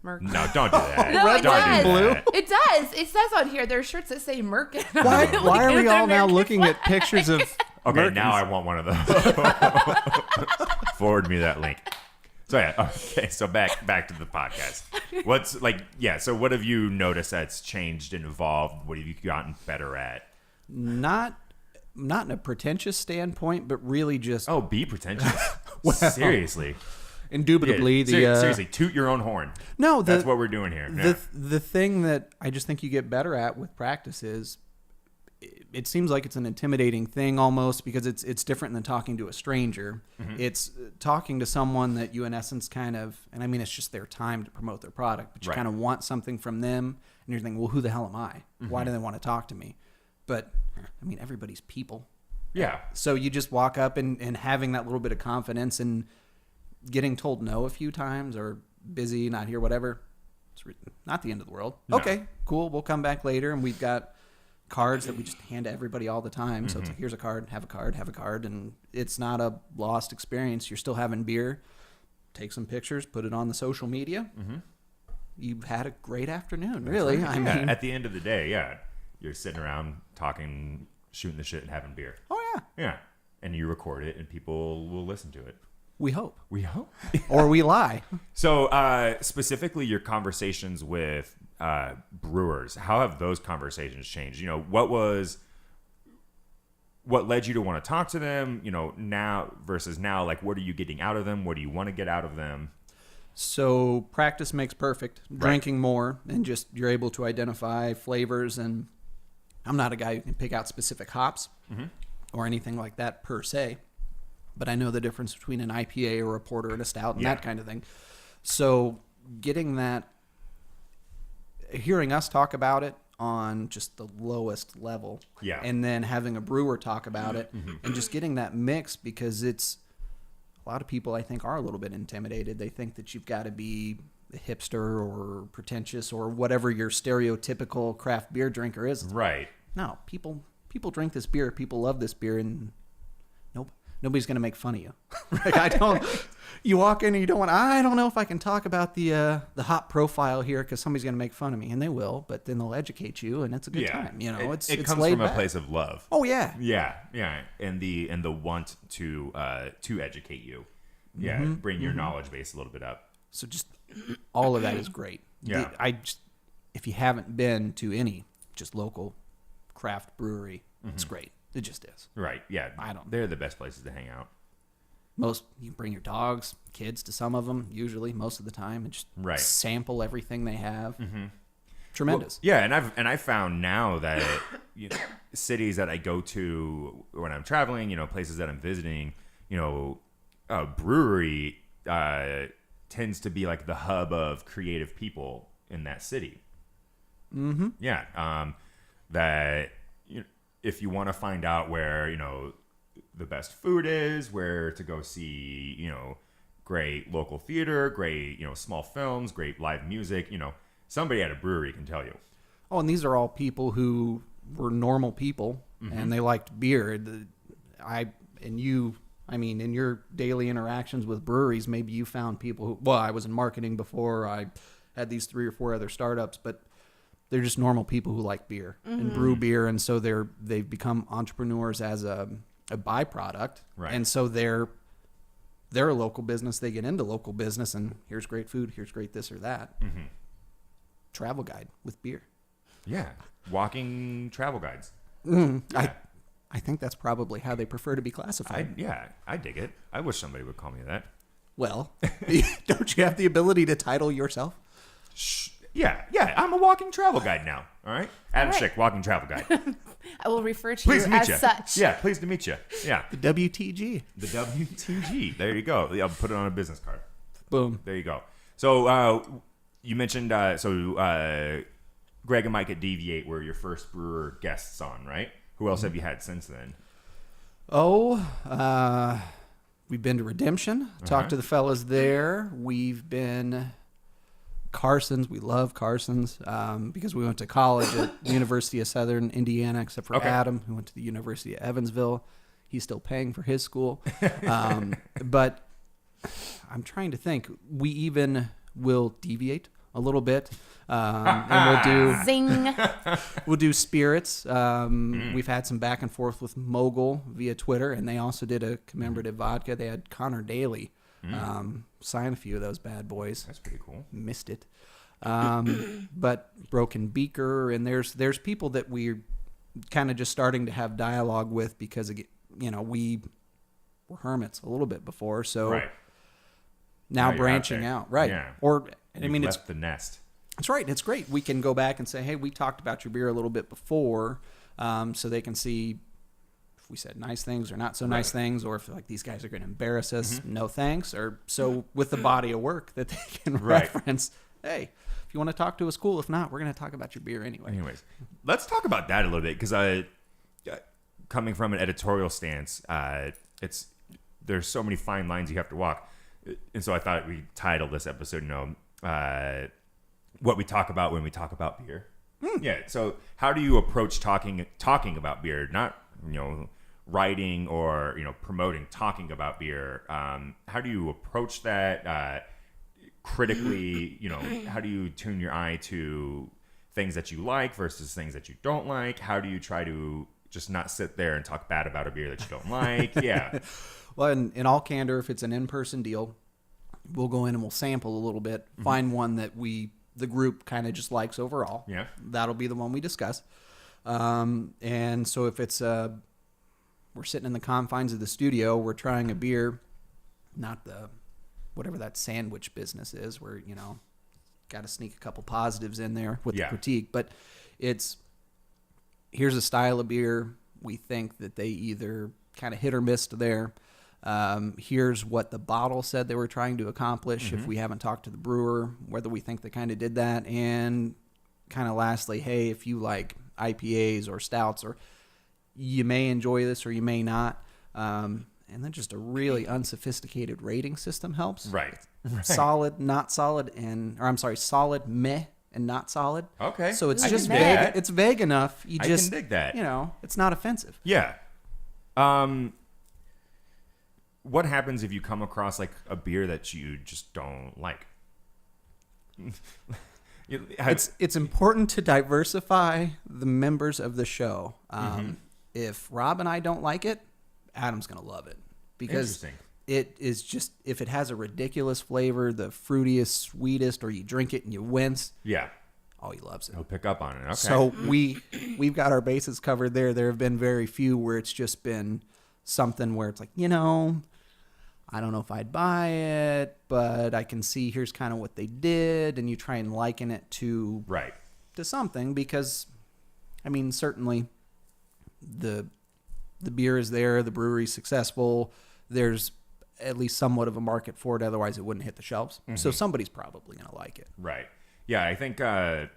No, don't do that. No, it Don't does. do that. It does. It says on here there's shirts that say Merkin. Why are we all now looking at pictures of Okay, Merkins? now I want one of those. Forward me that link. So yeah, okay. So back to the podcast. So what have you noticed that's changed and evolved? What have you gotten better at? Not in a pretentious standpoint, but really just Be pretentious. Seriously. indubitably Yeah, seriously, toot your own horn. No, that's what we're doing here. The thing that I just think you get better at with practice is it seems like it's an intimidating thing almost because it's different than talking to a stranger. Mm-hmm. It's talking to someone that you in essence kind of, and I mean it's just their time to promote their product, but you kind of want something from them and you're thinking, well, who the hell am I? Mm-hmm. Why do they want to talk to me? But I mean, everybody's people. Yeah. So you just walk up and having that little bit of confidence and getting told no a few times or busy, not here, whatever. It's not the end of the world. No. Okay, cool. We'll come back later. And we've got cards that we just hand to everybody all the time. So it's like, here's a card, have a card, have a card. And it's not a lost experience. You're still having beer. Take some pictures, put it on the social media. Mm-hmm. You've had a great afternoon, really. Right. I mean, at the end of the day, you're sitting around talking, shooting the shit and having beer. Oh, yeah. Yeah. And you record it and people will listen to it. We hope. We hope. Or we lie. So specifically your conversations with brewers, how have those conversations changed? You know, what led you to want to talk to them, you know, now versus now? Like, what are you getting out of them? What do you want to get out of them? So practice makes perfect. Drinking more and just you're able to identify flavors. And I'm not a guy who can pick out specific hops or anything like that per se. But I know the difference between an IPA or a porter and a stout and that kind of thing. So getting that, hearing us talk about it on just the lowest level, and then having a brewer talk about it, and just getting that mix, because it's a lot of people I think are a little bit intimidated. They think that you've got to be a hipster or pretentious or whatever your stereotypical craft beer drinker is. Right. No, people drink this beer. People love this beer, and nobody's going to make fun of you. You walk in and you don't want, I don't know if I can talk about the hop profile here because somebody's going to make fun of me. And they will, but then they'll educate you and it's a good time. You know, it's comes laid from back. a place of love. Oh, yeah. Yeah. And the want to educate you. Yeah. Bring your knowledge base a little bit up. So just all of that is great. Yeah. If you haven't been to any just local craft brewery, it's great. It just is. Right. Yeah. They're the best places to hang out. You can bring your dogs, kids to some of them, usually, most of the time, and just sample everything they have. Tremendous. Well, yeah, and I've found now that cities that I go to when I'm traveling, places that I'm visiting, a brewery tends to be like the hub of creative people in that city. Mm-hmm. Yeah. That if you want to find out where, the best food is, where to go see, great local theater, great, small films, great live music, somebody at a brewery can tell you. Oh, and these are all people who were normal people and they liked beer. In your daily interactions with breweries, maybe you found people who, I was in marketing before, I had these 3 or 4 other startups, but they're just normal people who like beer and brew beer. And so they've become entrepreneurs as a byproduct. Right. And so they're a local business. They get into local business and here's great food. Here's great this or that. Travel guide with beer. Yeah. Walking travel guides. Yeah. I think that's probably how they prefer to be classified. I dig it. I wish somebody would call me that. Well, don't you have the ability to title yourself? Yeah, I'm a walking travel guide now. All right, Adam All right. Schick, walking travel guide. I will refer to Pleased you to meet as you. such. Yeah, pleased to meet you. Yeah, The WTG. the WTG. There you go. I'll put it on a business card. Boom. There you go. So you mentioned Greg and Mike at Deviate were your first brewer guests on, right? Who else have you had since then? We've been to Redemption. Talked to the fellas there. We've been Carson's. We love Carson's because we went to college at the University of Southern Indiana, except for Adam, who went to the University of Evansville. He's still paying for his school. But I'm trying to think. We even will deviate a little bit. And we'll do spirits. We've had some back and forth with Mogul via Twitter, and they also did a commemorative vodka. They had Connor Daly sign a few of those bad boys. That's pretty cool. Missed it. But Broken Beaker, and there's people that we're kind of just starting to have dialogue with because, we were hermits a little bit before, so Right. now Now you're out branching there. out. Right. Yeah. Or, You've it's left the nest. that's right. It's great. We can go back and say, hey, we talked about your beer a little bit before, so they can see if we said nice things or not so nice things, or if like these guys are going to embarrass us, no thanks. Or so with the body of work that they can reference, hey, if you want to talk to us, cool. If not, we're going to talk about your beer anyway. Anyways, let's talk about that a little bit because coming from an editorial stance, there's so many fine lines you have to walk. And so I thought we titled this episode, what we talk about when we talk about beer. Yeah. So how do you approach talking about beer? Not, writing or, promoting, talking about beer. How do you approach that critically? How do you tune your eye to things that you like versus things that you don't like? How do you try to just not sit there and talk bad about a beer that you don't like? Yeah. Well, in all candor, if it's an in-person deal, we'll go in and we'll sample a little bit, find one that the group kind of just likes overall. Yeah. That'll be the one we discuss. And so if it's we're sitting in the confines of the studio, we're trying a beer, not whatever that sandwich business is where, got to sneak a couple positives in there with the critique, but here's a style of beer. We think that they either kind of hit or missed there. Here's what the bottle said they were trying to accomplish. If we haven't talked to the brewer, whether we think they kind of did that. And kind of lastly, hey, if you like IPAs or stouts, or you may enjoy this or you may not. And then just a really unsophisticated rating system helps. Right. Solid, not solid, solid, meh, and not solid. Okay. So it's I just can dig vague. that. It's vague enough. You I just can dig that. it's not offensive. Yeah. What happens if you come across like a beer that you just don't like? It's important to diversify the members of the show. If Rob and I don't like it, Adam's gonna love it because it is just, if it has a ridiculous flavor, the fruitiest, sweetest, or you drink it and you wince. Yeah. Oh, he loves it. He'll pick up on it. Okay. So we've got our bases covered there. There have been very few where it's just been something where it's like, I don't know if I'd buy it, but I can see here's kind of what they did, and you try and liken it to something because, certainly the beer is there, the brewery's successful, there's at least somewhat of a market for it, otherwise it wouldn't hit the shelves. So somebody's probably going to like it. Right. Yeah, I think the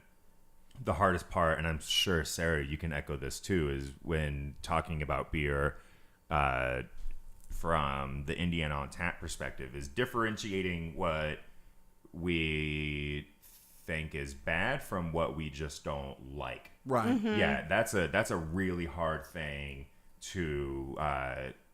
hardest part, and I'm sure, Sarah, you can echo this too, is when talking about beer from the Indiana on Tap perspective, is differentiating what we think is bad from what we just don't like. Right. Yeah, that's a really hard thing to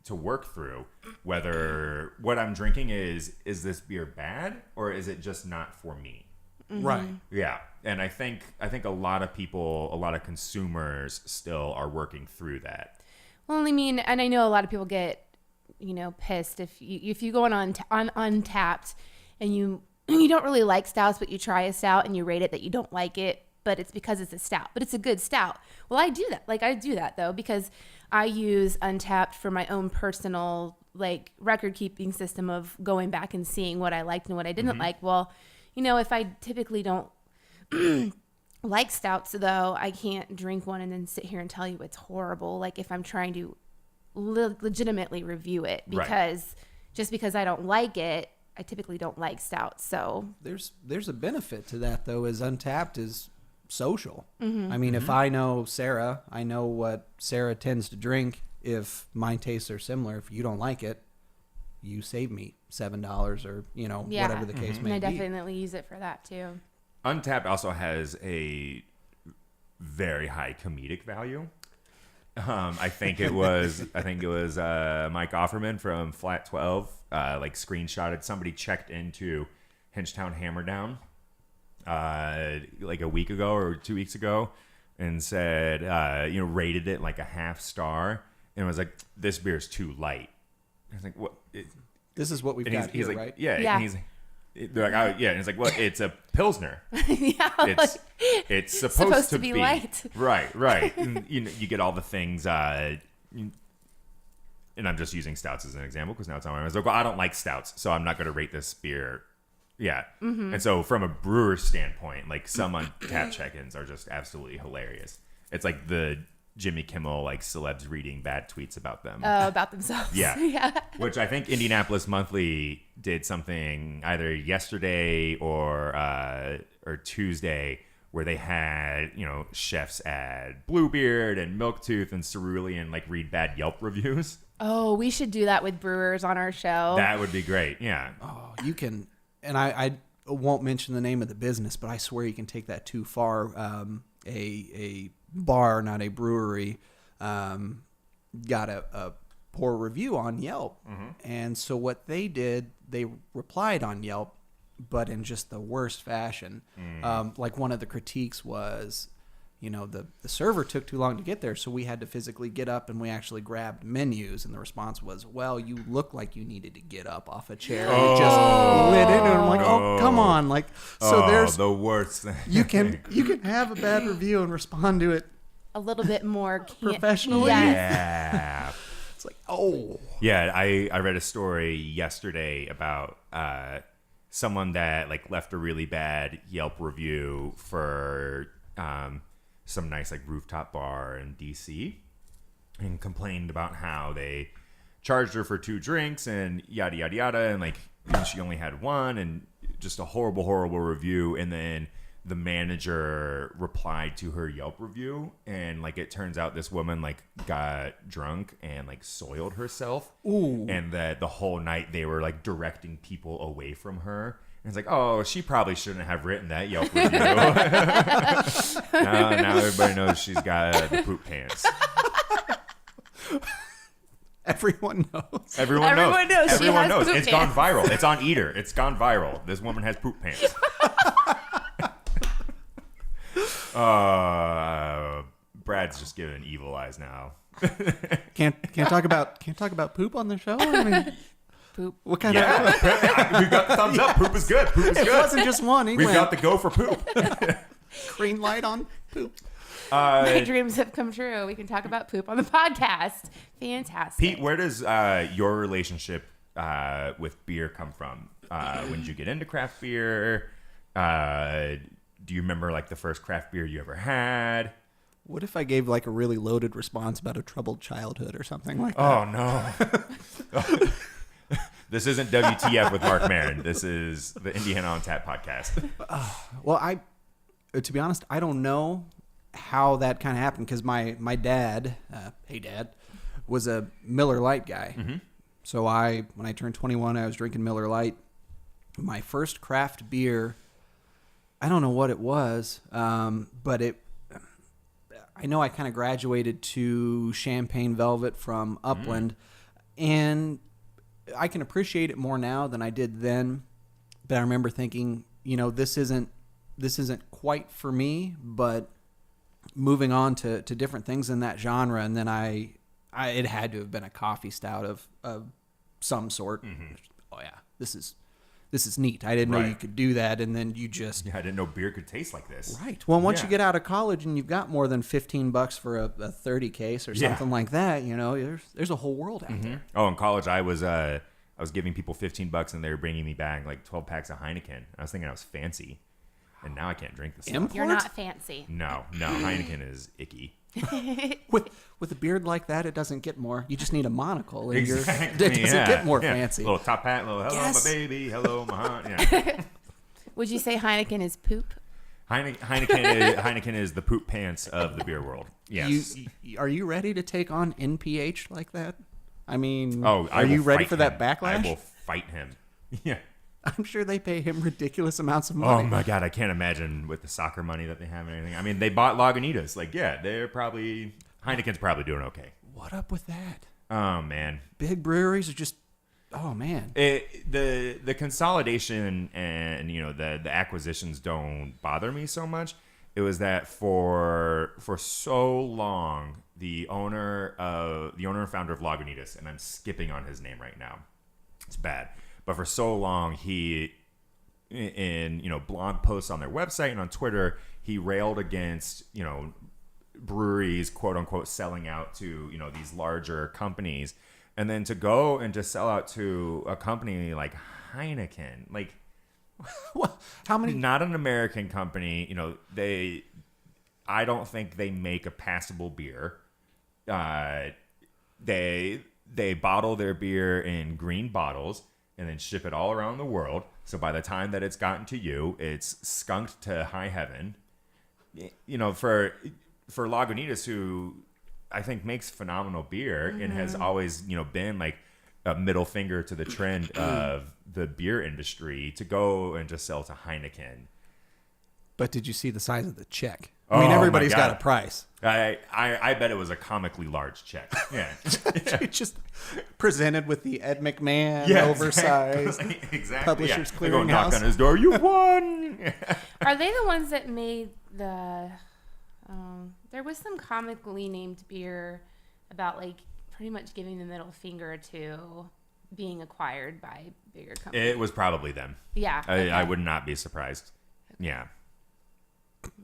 work through. Whether what I'm drinking is this beer bad or is it just not for me? Right. Yeah. And I think a lot of people, a lot of consumers still are working through that. Well, and I know a lot of people get, pissed if you go on Untapped and you don't really like stouts, but you try a stout and you rate it that you don't like it. but it's because it's a stout, but it's a good stout. Well, I do that. Like I do that though, because I use Untappd for my own personal like record keeping system of going back and seeing what I liked and what I didn't like. Well, you know, if I typically don't like stouts though, I can't drink one and then sit here and tell you it's horrible. Like if I'm trying to legitimately review it, because just because I don't like it, I typically don't like stouts. So there's a benefit to that though, as Untappd is social. I mean, if I know Sarah, I know what Sarah tends to drink. If my tastes are similar, if you don't like it, you save me $7 or, you know, whatever the case may and I be. definitely use it for that too. Untappd also has a very high comedic value. I think it was Mike Offerman from Flat 12 like screenshotted somebody checked into Hinchtown Hammerdown like a week ago or 2 weeks ago and said rated it like a half star and was like, this beer's too light. I was like, what? This is what we've got here, like, right? Yeah. And they're like, oh, yeah. And it's like, well, it's a Pilsner. It's supposed to be light. Right. And, you get all the things. And I'm just using stouts as an example because now it's on my mind. I was like, well, I don't like stouts, so I'm not going to rate this beer. Yeah. And so from a brewer's standpoint, like some Untappd check-ins are just absolutely hilarious. It's like the Jimmy Kimmel, like celebs reading bad tweets about them. About themselves. Yeah. Which I think Indianapolis Monthly did something either yesterday or Tuesday where they had, chefs add Bluebeard and Milktooth and Cerulean like read bad Yelp reviews. Oh, we should do that with brewers on our show. That would be great. Yeah. Oh, you can, and I won't mention the name of the business, but I swear you can take that too far. A bar, not a brewery, got a poor review on Yelp. And so what they did, they replied on Yelp, but in just the worst fashion. Like one of the critiques was, the server took too long to get there, so we had to physically get up and we actually grabbed menus. And the response was, well, you look like you needed to get up off a chair. You just lit into it. I'm like, oh, come on. Like, so there's the worst thing. You can have a bad review and respond to it a little bit more professionally. Yes. Yeah. It's like, oh. Yeah, I read a story yesterday about someone that like left a really bad Yelp review for some nice like rooftop bar in DC and complained about how they charged her for 2 drinks and yada yada yada and like she only had one and just a horrible review. And then the manager replied to her Yelp review and like it turns out this woman like got drunk and like soiled herself. Ooh. And that the whole night they were like directing people away from her. And it's like, oh, she probably shouldn't have written that Yelp review. now everybody knows she's got the poop pants. Everyone knows. Everyone knows. Everyone knows. Poop It's pants. gone viral. It's on Eater. It's gone viral. This woman has poop pants. Brad's just giving evil eyes now. Can't talk about poop on the show. I mean, Poop. what kind of? We've got the thumbs up. Poop is good. Poop is It good. wasn't just one. He We've went got the go for poop. green light on poop. My dreams have come true. We can talk about poop on the podcast. Fantastic. Pete, where does your relationship with beer come from? When did you get into craft beer? Do you remember like the first craft beer you ever had? What if I gave like a really loaded response about a troubled childhood or something like that? Oh no. This isn't WTF with Mark Maron. This is the Indiana on Tap podcast. Well, to be honest, I don't know how that kind of happened because my dad, hey dad, was a Miller Lite guy. So when I turned 21, I was drinking Miller Lite. My first craft beer, I don't know what it was, but I know I kind of graduated to Champagne Velvet from Upland, and I can appreciate it more now than I did then. But I remember thinking, this isn't quite for me. But moving on to different things in that genre, and then it had to have been a coffee stout of some sort. Oh yeah, this this is neat. I didn't know Right. you could do that, and then you just Yeah, I didn't know beer could taste like this. right. Well, once Yeah. you get out of college and you've got more than $15 for a 30 case or Yeah. something like that, there's a whole world out there. Oh, in college, I was giving people $15 and they were bringing me back like 12 packs of Heineken. I was thinking I was fancy, and now I can't drink this stuff. Import? You're not fancy. No, Heineken is icky. With a beard like that, it doesn't get more. You just need a monocle, and it doesn't yeah, get more yeah. fancy. Little top hat, little hello Yes. my baby, hello my heart. Yeah. Would you say Heineken is poop? Heineken is the poop pants of the beer world. Yes. Are you ready to take on NPH like that? I mean, I are will you ready fight for that him. backlash? I will fight him. Yeah. I'm sure they pay him ridiculous amounts of Oh money. my god, I can't imagine with the soccer money that they have and everything. I mean, they bought Lagunitas. Like, yeah, Heineken's probably doing okay. What up with that? Oh man, Big breweries are just, oh man. the consolidation and the acquisitions don't bother me so much. It was that for so long the owner and founder of Lagunitas, and I'm skipping on his name right now. It's bad. But for so long, he, in blog posts on their website and on Twitter, he railed against breweries, quote unquote, selling out to these larger companies, and then to go and just sell out to a company like Heineken, like What? How many? not an American company. I don't think they make a passable beer. They bottle their beer in green bottles and then ship it all around the world. So by the time that it's gotten to you, it's skunked to high heaven. For Lagunitas, who I think makes phenomenal beer and has always, been like a middle finger to the trend of the beer industry, to go and just sell to Heineken. But did you see the size of the check? I mean, everybody's got a price. I bet it was a comically large check. Yeah. Just presented with the Ed McMahon Yeah, oversized exactly. Publishers They go knock Clearinghouse. on his door. You won. Are they the ones that made the? There was some comically named beer about like pretty much giving the middle finger to being acquired by bigger companies. It was probably them. Yeah. I would not be surprised. Yeah.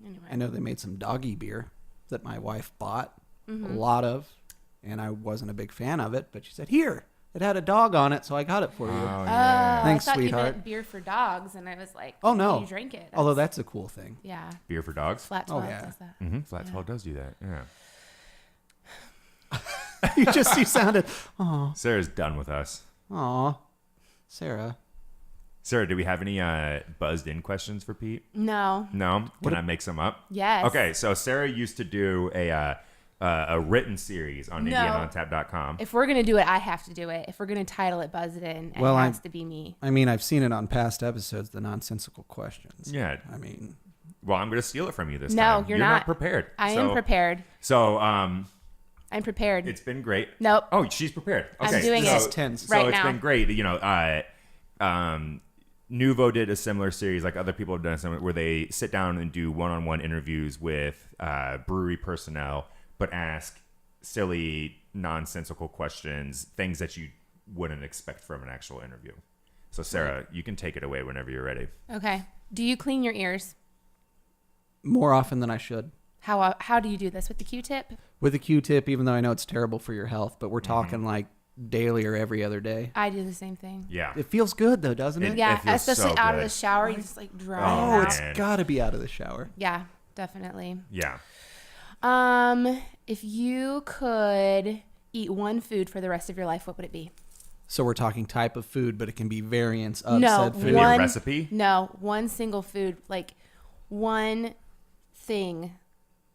Anyway. I know they made some doggy beer that my wife bought a Mm-hmm. lot of, and I wasn't a big fan of it, but she said, here, it had a dog on it, so I got it for you. Thanks, I thought sweetheart. you meant beer for dogs, and I was like, Oh, no. you drink it. Although that's a cool thing. Yeah. Beer for dogs. Flat Oh, 12 yeah. does that. Mm-hmm. Flat 12 does do that. Yeah. you sounded, aw, Sarah's done with us. Sarah. Sarah, do we have any buzzed in questions for Pete? No. No? Can I make some up? Yes. Okay, so Sarah used to do a written series on No. IndianaOnTap.com. If we're going to do it, I have to do it. If we're going to title it Buzz It In, it Well, has to be me. I mean, I've seen it on past episodes, the nonsensical questions. Yeah. I mean, Well, I'm going to steal it from you this No, time. you're not not. prepared. I am prepared. So, I'm prepared. it's been great. Nope. Oh, she's prepared. I'm Okay, doing so, it. tense. Right so it's now. been great. Nuvo did a similar series, like other people have done similar, where they sit down and do one-on-one interviews with brewery personnel, but ask silly, nonsensical questions, things that you wouldn't expect from an actual interview. So, Sarah, you can take it away whenever you're ready. Okay. Do you clean your ears? more often than I should. How do you do this? With the Q-tip? With a Q-tip, even though I know it's terrible for your health, but we're Mm-hmm. talking like daily or every other day. I do the same thing. Yeah. It feels good though, doesn't it? It Yeah, feels especially so out of good. the shower, you just like dry Oh, them Oh, out. it's man. got to be out of the shower. Yeah, definitely. Yeah. If you could eat one food for the rest of your life, what would it be? So we're talking type of food, but it can be variants of No, said Maybe food. one a recipe? No, one single food, like one thing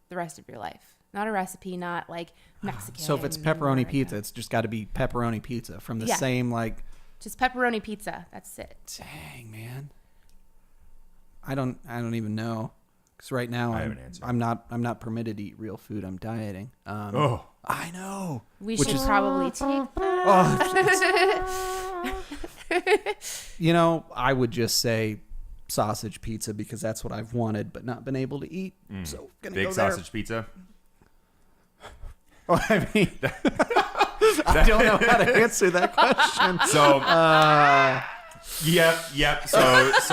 the rest of your life. Not a recipe, not like Mexican. So if it's or pepperoni like pizza, that. it's just got to be pepperoni pizza from the Yeah. same like. Just pepperoni pizza. That's it. Dang, man. I don't even know. Because right now I have an answer. I'm not permitted to eat real food. I'm dieting. Oh. I know. We Which should is- probably take You know, I would just say sausage pizza because that's what I've wanted but not been able to eat. So gonna Big go there. sausage pizza? Oh, I mean, I don't know how to answer that question. So, Yep. So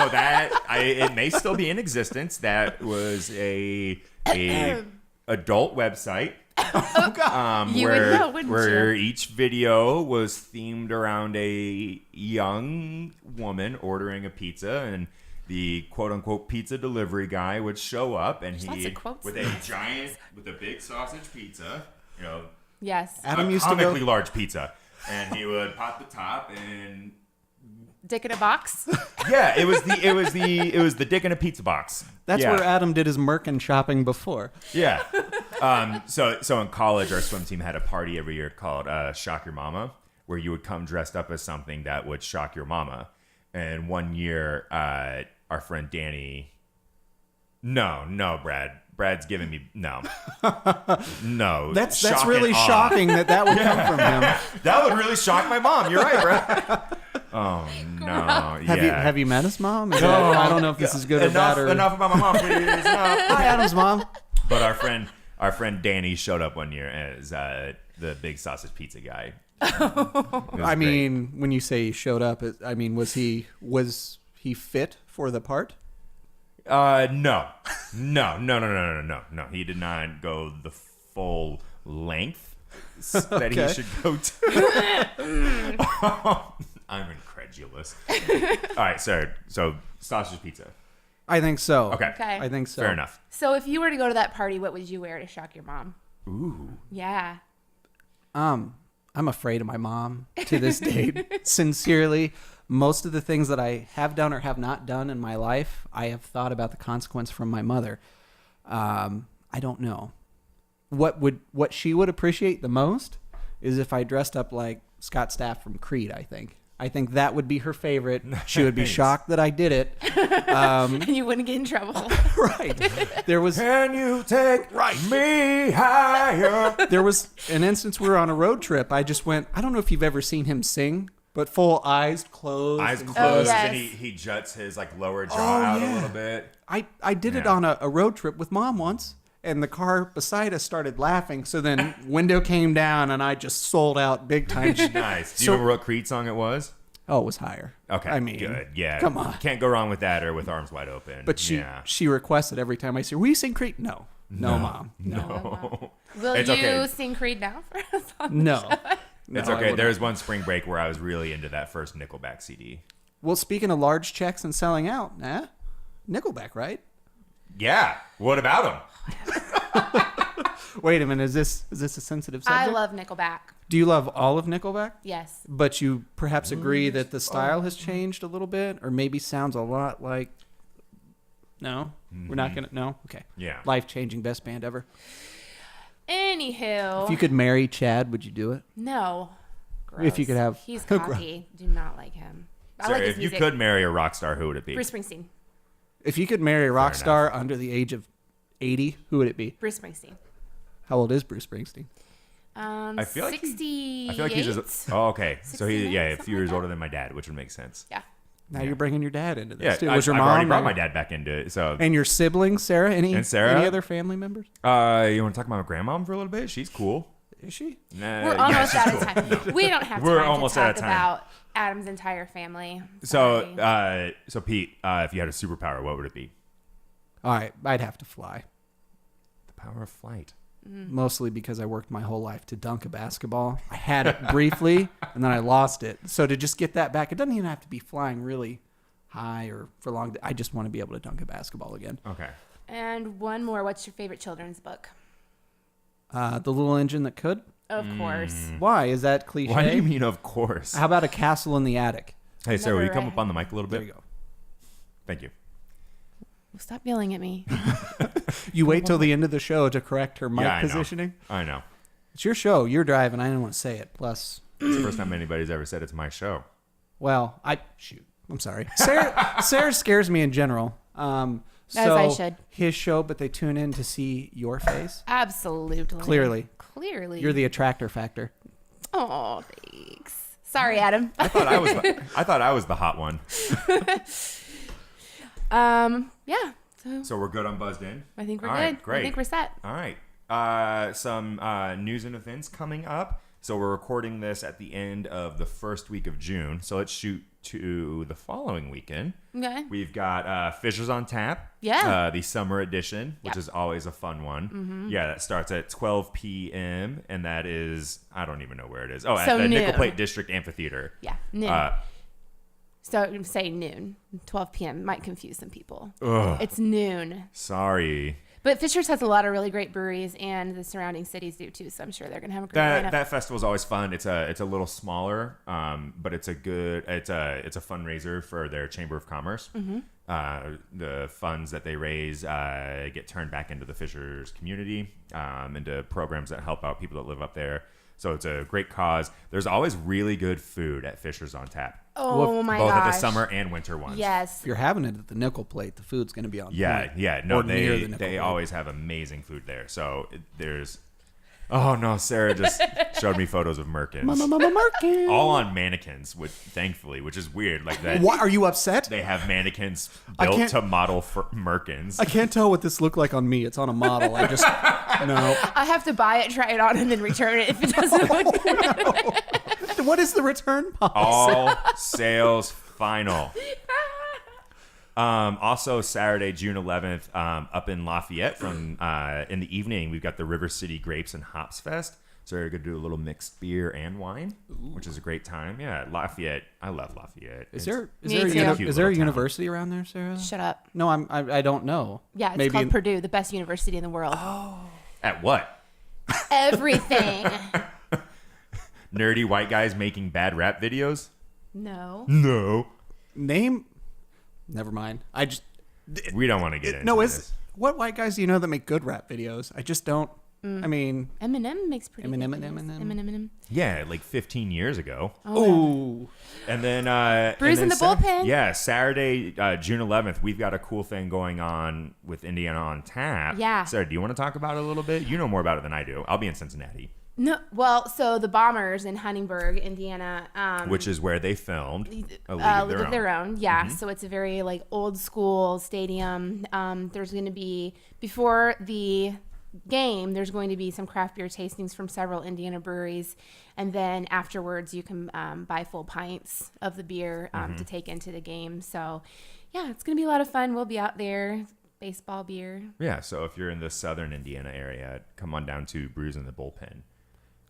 that it may still be in existence. That was a adult website. Oh God. You would know, wouldn't where you? each video was themed around a young woman ordering a pizza, and the quote unquote pizza delivery guy would show up, and Lots he of quotes. with a big sausage pizza, Yes. Adam a used to go. comically large pizza, and he would pop the top and. Dick in a box. Yeah, it was the dick in a pizza box. That's Yeah. where Adam did his Merkin shopping before. Yeah. So in college, our swim team had a party every year called Shock Your Mama, where you would come dressed up as something that would shock your mama. And one year, our friend Danny. No, Brad. Brad's giving me no. That's Shock really and awe. shocking that would come from him. That would really shock my mom. You're right, Brad. Oh no! Have you met his mom? I don't know if this is good or bad. Enough about my mom, please. Enough. Hi, Adam's mom. But our friend Danny showed up one year as the big sausage pizza guy. I mean, when you say he showed up, was he fit for the part? No. He did not go the full length that he should go to. I'm incredulous. All right, so sausage pizza. I think so. Okay. I think so. Fair enough. So if you were to go to that party, what would you wear to shock your mom? Ooh. Yeah. I'm afraid of my mom to this date. Sincerely, most of the things that I have done or have not done in my life, I have thought about the consequence from my mother. I don't know. What she would appreciate the most is if I dressed up like Scott Stapp from Creed, I think that would be her favorite. She would be Nice. shocked that I did it. And you wouldn't get in trouble. Right. There was Can you take me higher? There was an instance we were on a road trip. I just went, I don't know if you've ever seen him sing, but full eyes closed. Eyes and- closed, yes. and he juts his lower jaw out a little bit. I did it Yeah. on a road trip with Mom once, and the car beside us started laughing. So then window came down, and I just sold out big time. Nice. Do you So- remember what Creed song it was? Oh, it was higher. Okay, I mean, good. Yeah, come on. Can't go wrong with that or with Arms Wide Open. But she requested every time I say, "Will you sing Creed?" No, Mom, no, Will It's you okay. sing Creed now for us? no. It's No, I okay. wouldn't. There was one spring break where I was really into that first Nickelback CD. Well, speaking of large checks and selling out, Nickelback, right? Yeah. What about him? Wait a minute, is this a sensitive subject? I love Nickelback. Do you love all of Nickelback? Yes. But you perhaps agree that the style has changed a little bit, or maybe sounds a lot like. No, we're not gonna. No, okay. Yeah. Life-changing best band ever. Anywho. If you could marry Chad, would you do it? No. If you could have- He's cocky. Do not like him. I Sorry, like his if you music. could marry a rock star, who would it be? Bruce Springsteen. If you could marry a rock enough. star under the age of 80, who would it be? Bruce Springsteen. How old is Bruce Springsteen? I feel like 68. I feel like he's just. Oh, okay. So he, 69, a something few years like that. older than my dad, which would make sense. Yeah. Now you're bringing your dad into this. Yeah, too. Was your I've mom? already brought my dad back into it. So, And your siblings, Sarah? And Sarah? Any other family members? you want to talk about my grandmom for a little bit? She's cool. Is she? Nah, We're yeah, almost she's out cool. of time. We don't have We're time almost to out talk of time. about Adam's entire family. So, Sorry. so Pete, if you had a superpower, what would it be? All right, I'd have to fly. The power of flight. Mostly because I worked my whole life to dunk a basketball. I had it briefly, and then I lost it. So to just get that back, it doesn't even have to be flying really high or for long. I just want to be able to dunk a basketball again. Okay. And one more. What's your favorite children's book? The Little Engine That Could. Of course. Why? Is that cliche? Why do you mean, of course? How about A Castle in the Attic? Hey, Sarah, will you Never come up on the mic a little There bit? you go. Thank you. Well, stop yelling at me. You wait till the end of the show to correct her mic Yeah, I know. positioning. I know. It's your show. You're driving. I didn't want to say it. Plus, It's the first time anybody's ever said it's my show. well, I'm sorry. Sarah scares me in general. As I should. His show, but they tune in to see your face. Absolutely. Clearly. Clearly. You're the attractor factor. Oh, thanks. Sorry, Adam. I thought I was the hot one. Yeah. So So we're good on Buzzed In? I think we're All good. right, great. I think we're set. All right. Some news and events coming up. So we're recording this at the end of the first week of June. So let's shoot to the following weekend. Okay. We've got Fishers on Tap. Yeah. The summer edition, which is always a fun one. Mm-hmm. Yeah, that starts at 12 p.m. And that is, I don't even know where it is. Oh, So at the noon. Nickel Plate District Amphitheater. Yeah, noon. So say noon, 12 p.m. might confuse some people. Ugh. It's noon. Sorry. But Fishers has a lot of really great breweries, and the surrounding cities do too. So I'm sure they're gonna have a great lineup. That festival is always fun. It's a little smaller, but it's a fundraiser for their Chamber of Commerce. Mm-hmm. The funds that they raise get turned back into the Fishers community, into programs that help out people that live up there. So it's a great cause. There's always really good food at Fishers on Tap. Oh my both gosh. at the summer and winter ones. Yes. If you're having it at the Nickel Plate, the food's going to be on point. Yeah. No, Or near the Nickel they Plate. always have amazing food there. So there's. Oh no, Sarah just showed me photos of Merkins. Merkin. All on mannequins, thankfully, which is weird. Like that. What, are you upset? They have mannequins I built can't- to model for Merkins. I can't tell what this looked like on me. It's on a model. I just no. I have to buy it, try it on, and then return it if it doesn't look good. What is the return policy? All sales final. Also, Saturday, June 11th, up in Lafayette from in the evening, we've got the River City Grapes and Hops Fest. So we're going to do a little mixed beer and wine, which is a great time. Yeah, Lafayette. I love Lafayette. Is there Me too. a Cute is there a little town. university around there, Sarah? Shut up. No, I don't know. Yeah, it's Maybe called Purdue, the best university in the world. At what? Everything. Nerdy white guys making bad rap videos? No. No. name. Never mind. I just We don't want to get into no. this. What white guys do you know that make good rap videos? I just don't. I mean, Eminem makes pretty good Eminem. videos. Yeah, like 15 years ago. oh, And then Brews in the bullpen. Yeah, Saturday, June 11th, we've got a cool thing going on with Indiana on Tap. Yeah. Sarah, do you want to talk about it a little bit? You know more about it than I do. I'll be in Cincinnati, No, well, so the Bombers in Huntingburg, Indiana, which is where they filmed A League of Their Own. Yeah, so it's a very like old school stadium. There's going to be before the game, there's going to be some craft beer tastings from several Indiana breweries, and then afterwards you can buy full pints of the beer to take into the game. So yeah, it's going to be a lot of fun. We'll be out there. Baseball beer. Yeah, so if you're in the southern Indiana area, come on down to Brews in the Bullpen.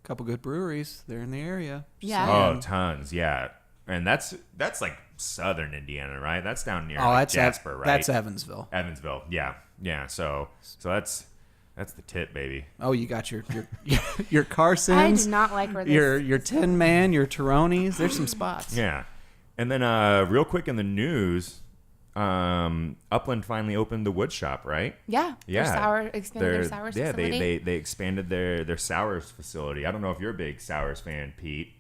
couple good breweries. They're in the area. Just Yeah. saying. Oh, tons, yeah. And that's like southern Indiana, right? That's down near Oh, like that's Jasper, right? That's Evansville. Evansville, yeah. So that's the tip, baby. Oh, you got your I Carsons. do not like where this. Your Tin Man, your Tyrones. There's some spots. Yeah. And then real quick in the news, Upland finally opened the wood shop, right? Yeah. Yeah. Expanded their sours facility. they expanded their sours facility. I don't know if you're a big sours fan, Pete.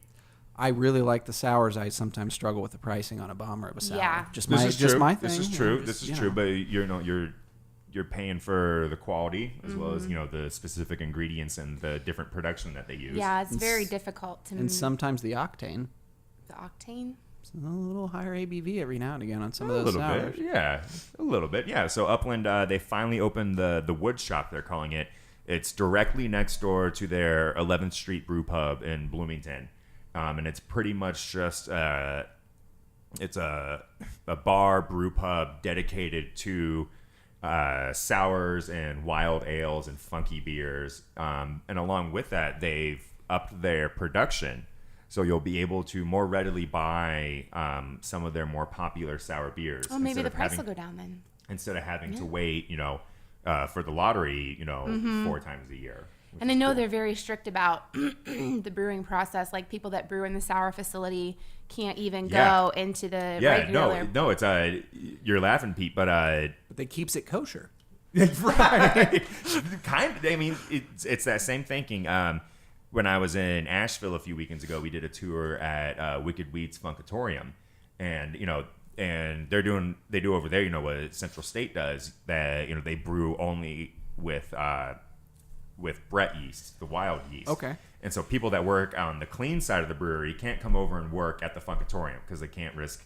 I really like the sours. I sometimes struggle with the pricing on a bomber of a sour. Yeah. Just This my is just true. my thing. This is you true. know, This just, is true. But you're paying for the quality as well as the specific ingredients and the different production that they use. Yeah, it's very difficult to. and sometimes the octane. the octane. It's a little higher ABV every now and again on some A of those little sours. bit, yeah, a little bit, yeah. So Upland, they finally opened the wood shop. They're calling it. It's directly next door to their 11th Street Brew Pub in Bloomington, and it's pretty much just it's a bar brew pub dedicated to sours and wild ales and funky beers, and along with that, they've upped their production. So you'll be able to more readily buy some of their more popular sour beers. Oh, maybe instead the of price having- will go down then. Instead of having to wait, for the lottery, 4 times a year. which And I is know cool. they're very strict about the brewing process. Like people that brew in the sour facility can't even Yeah. go into the Yeah, regular. no, it's you're laughing, Pete, but But they keeps it kosher. right, kind of. I mean, it's that same thinking. When I was in Asheville a few weekends ago, we did a tour at Wicked Weed's Funkatorium, and and they do over there, what Central State does, that they brew only with Brett yeast, the wild yeast. Okay. And so people that work on the clean side of the brewery can't come over and work at the Funkatorium because they can't risk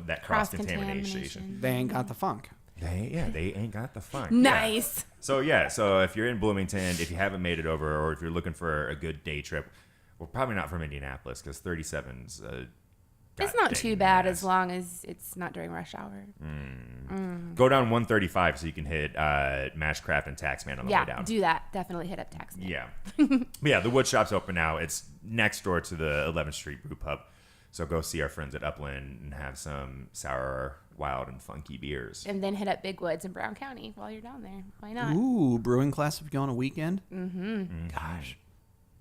that cross contamination. They ain't got the funk. They ain't got the fun. Nice. So if you're in Bloomington, if you haven't made it over, or if you're looking for a good day trip, Well, probably not from Indianapolis because 37's. It's not too bad as long as it's not during rush hour. Go down 135 so you can hit Mashcraft and Taxman on the way down. Yeah, do that. Definitely hit up Taxman. Yeah. But yeah, the wood shop's open now. It's next door to the 11th Street Brew Pub. So go see our friends at Upland and have some sour, wild, and funky beers. And then hit up Big Woods in Brown County while you're down there. Why not? Ooh, brewing class if you go on a weekend. Gosh.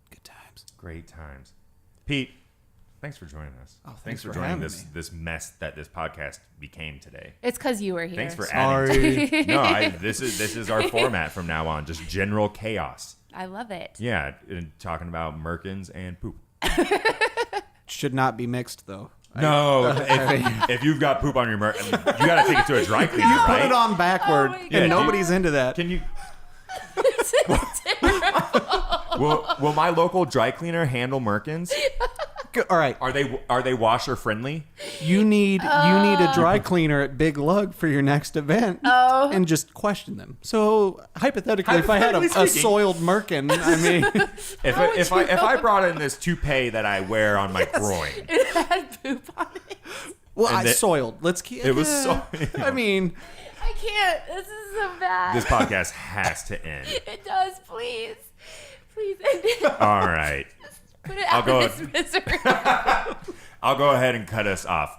Good times. Great times. Pete, thanks for joining us. Oh, thanks for for joining having this me. this mess that this podcast became today. It's because you were here. Thanks for adding. Sorry. No, this is our format from now on. Just general chaos. I love it. Yeah, and talking about Merkins and poop. Should not be mixed though. No, if you've got poop on your Merkin, you got to take it to a dry cleaner, You right? put it on backward, Oh my and God. nobody's into that. Can you? Will my local dry cleaner handle Merkins? All right, Are they washer friendly? you need a dry cleaner at Big Lug for your next event, and just question them. So hypothetically, if I had a Hypothetically speaking. soiled Merkin, I mean, If I brought in this toupee that I wear on my groin, It had poop on it. well, And I it- soiled. Let's keep. it was soiled. I mean, I can't. This is so bad. this podcast has to end. It does, please. Please end it. All right. Put it out go- of this misery. I'll go ahead and cut us off.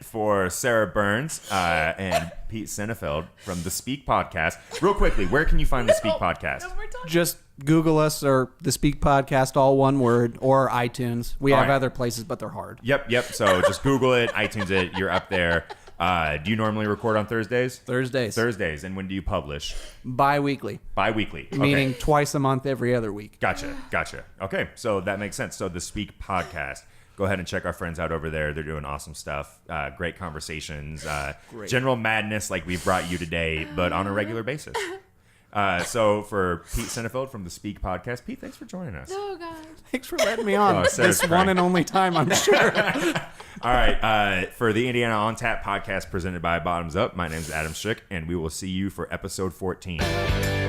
For Sarah Burns and Pete Senefeld from the Speak Podcast. Real quickly, where can you find the Speak Podcast? No more talking. just Google us or the Speak Podcast, all one word, or iTunes. We All have right. other places, but they're hard. Yep. So just Google it, iTunes it. You're up there. Do you normally record on Thursdays? Thursdays, And when do you publish? bi-weekly, Bi-weekly. Okay. meaning twice a month, every other week. Gotcha. Okay, so that makes sense. So the Speak Podcast. Go ahead and check our friends out over there. They're doing awesome stuff. Great conversations. General madness like we've brought you today, but on a regular basis. So for Pete Senefeld from the Speak Podcast, Pete, thanks for joining us. Oh, God. Thanks for letting me on. Oh, Sarah's this crying. one and only time, I'm sure. All right, for the Indiana On Tap podcast presented by Bottoms Up, my name is Adam Schick, and we will see you for episode 14.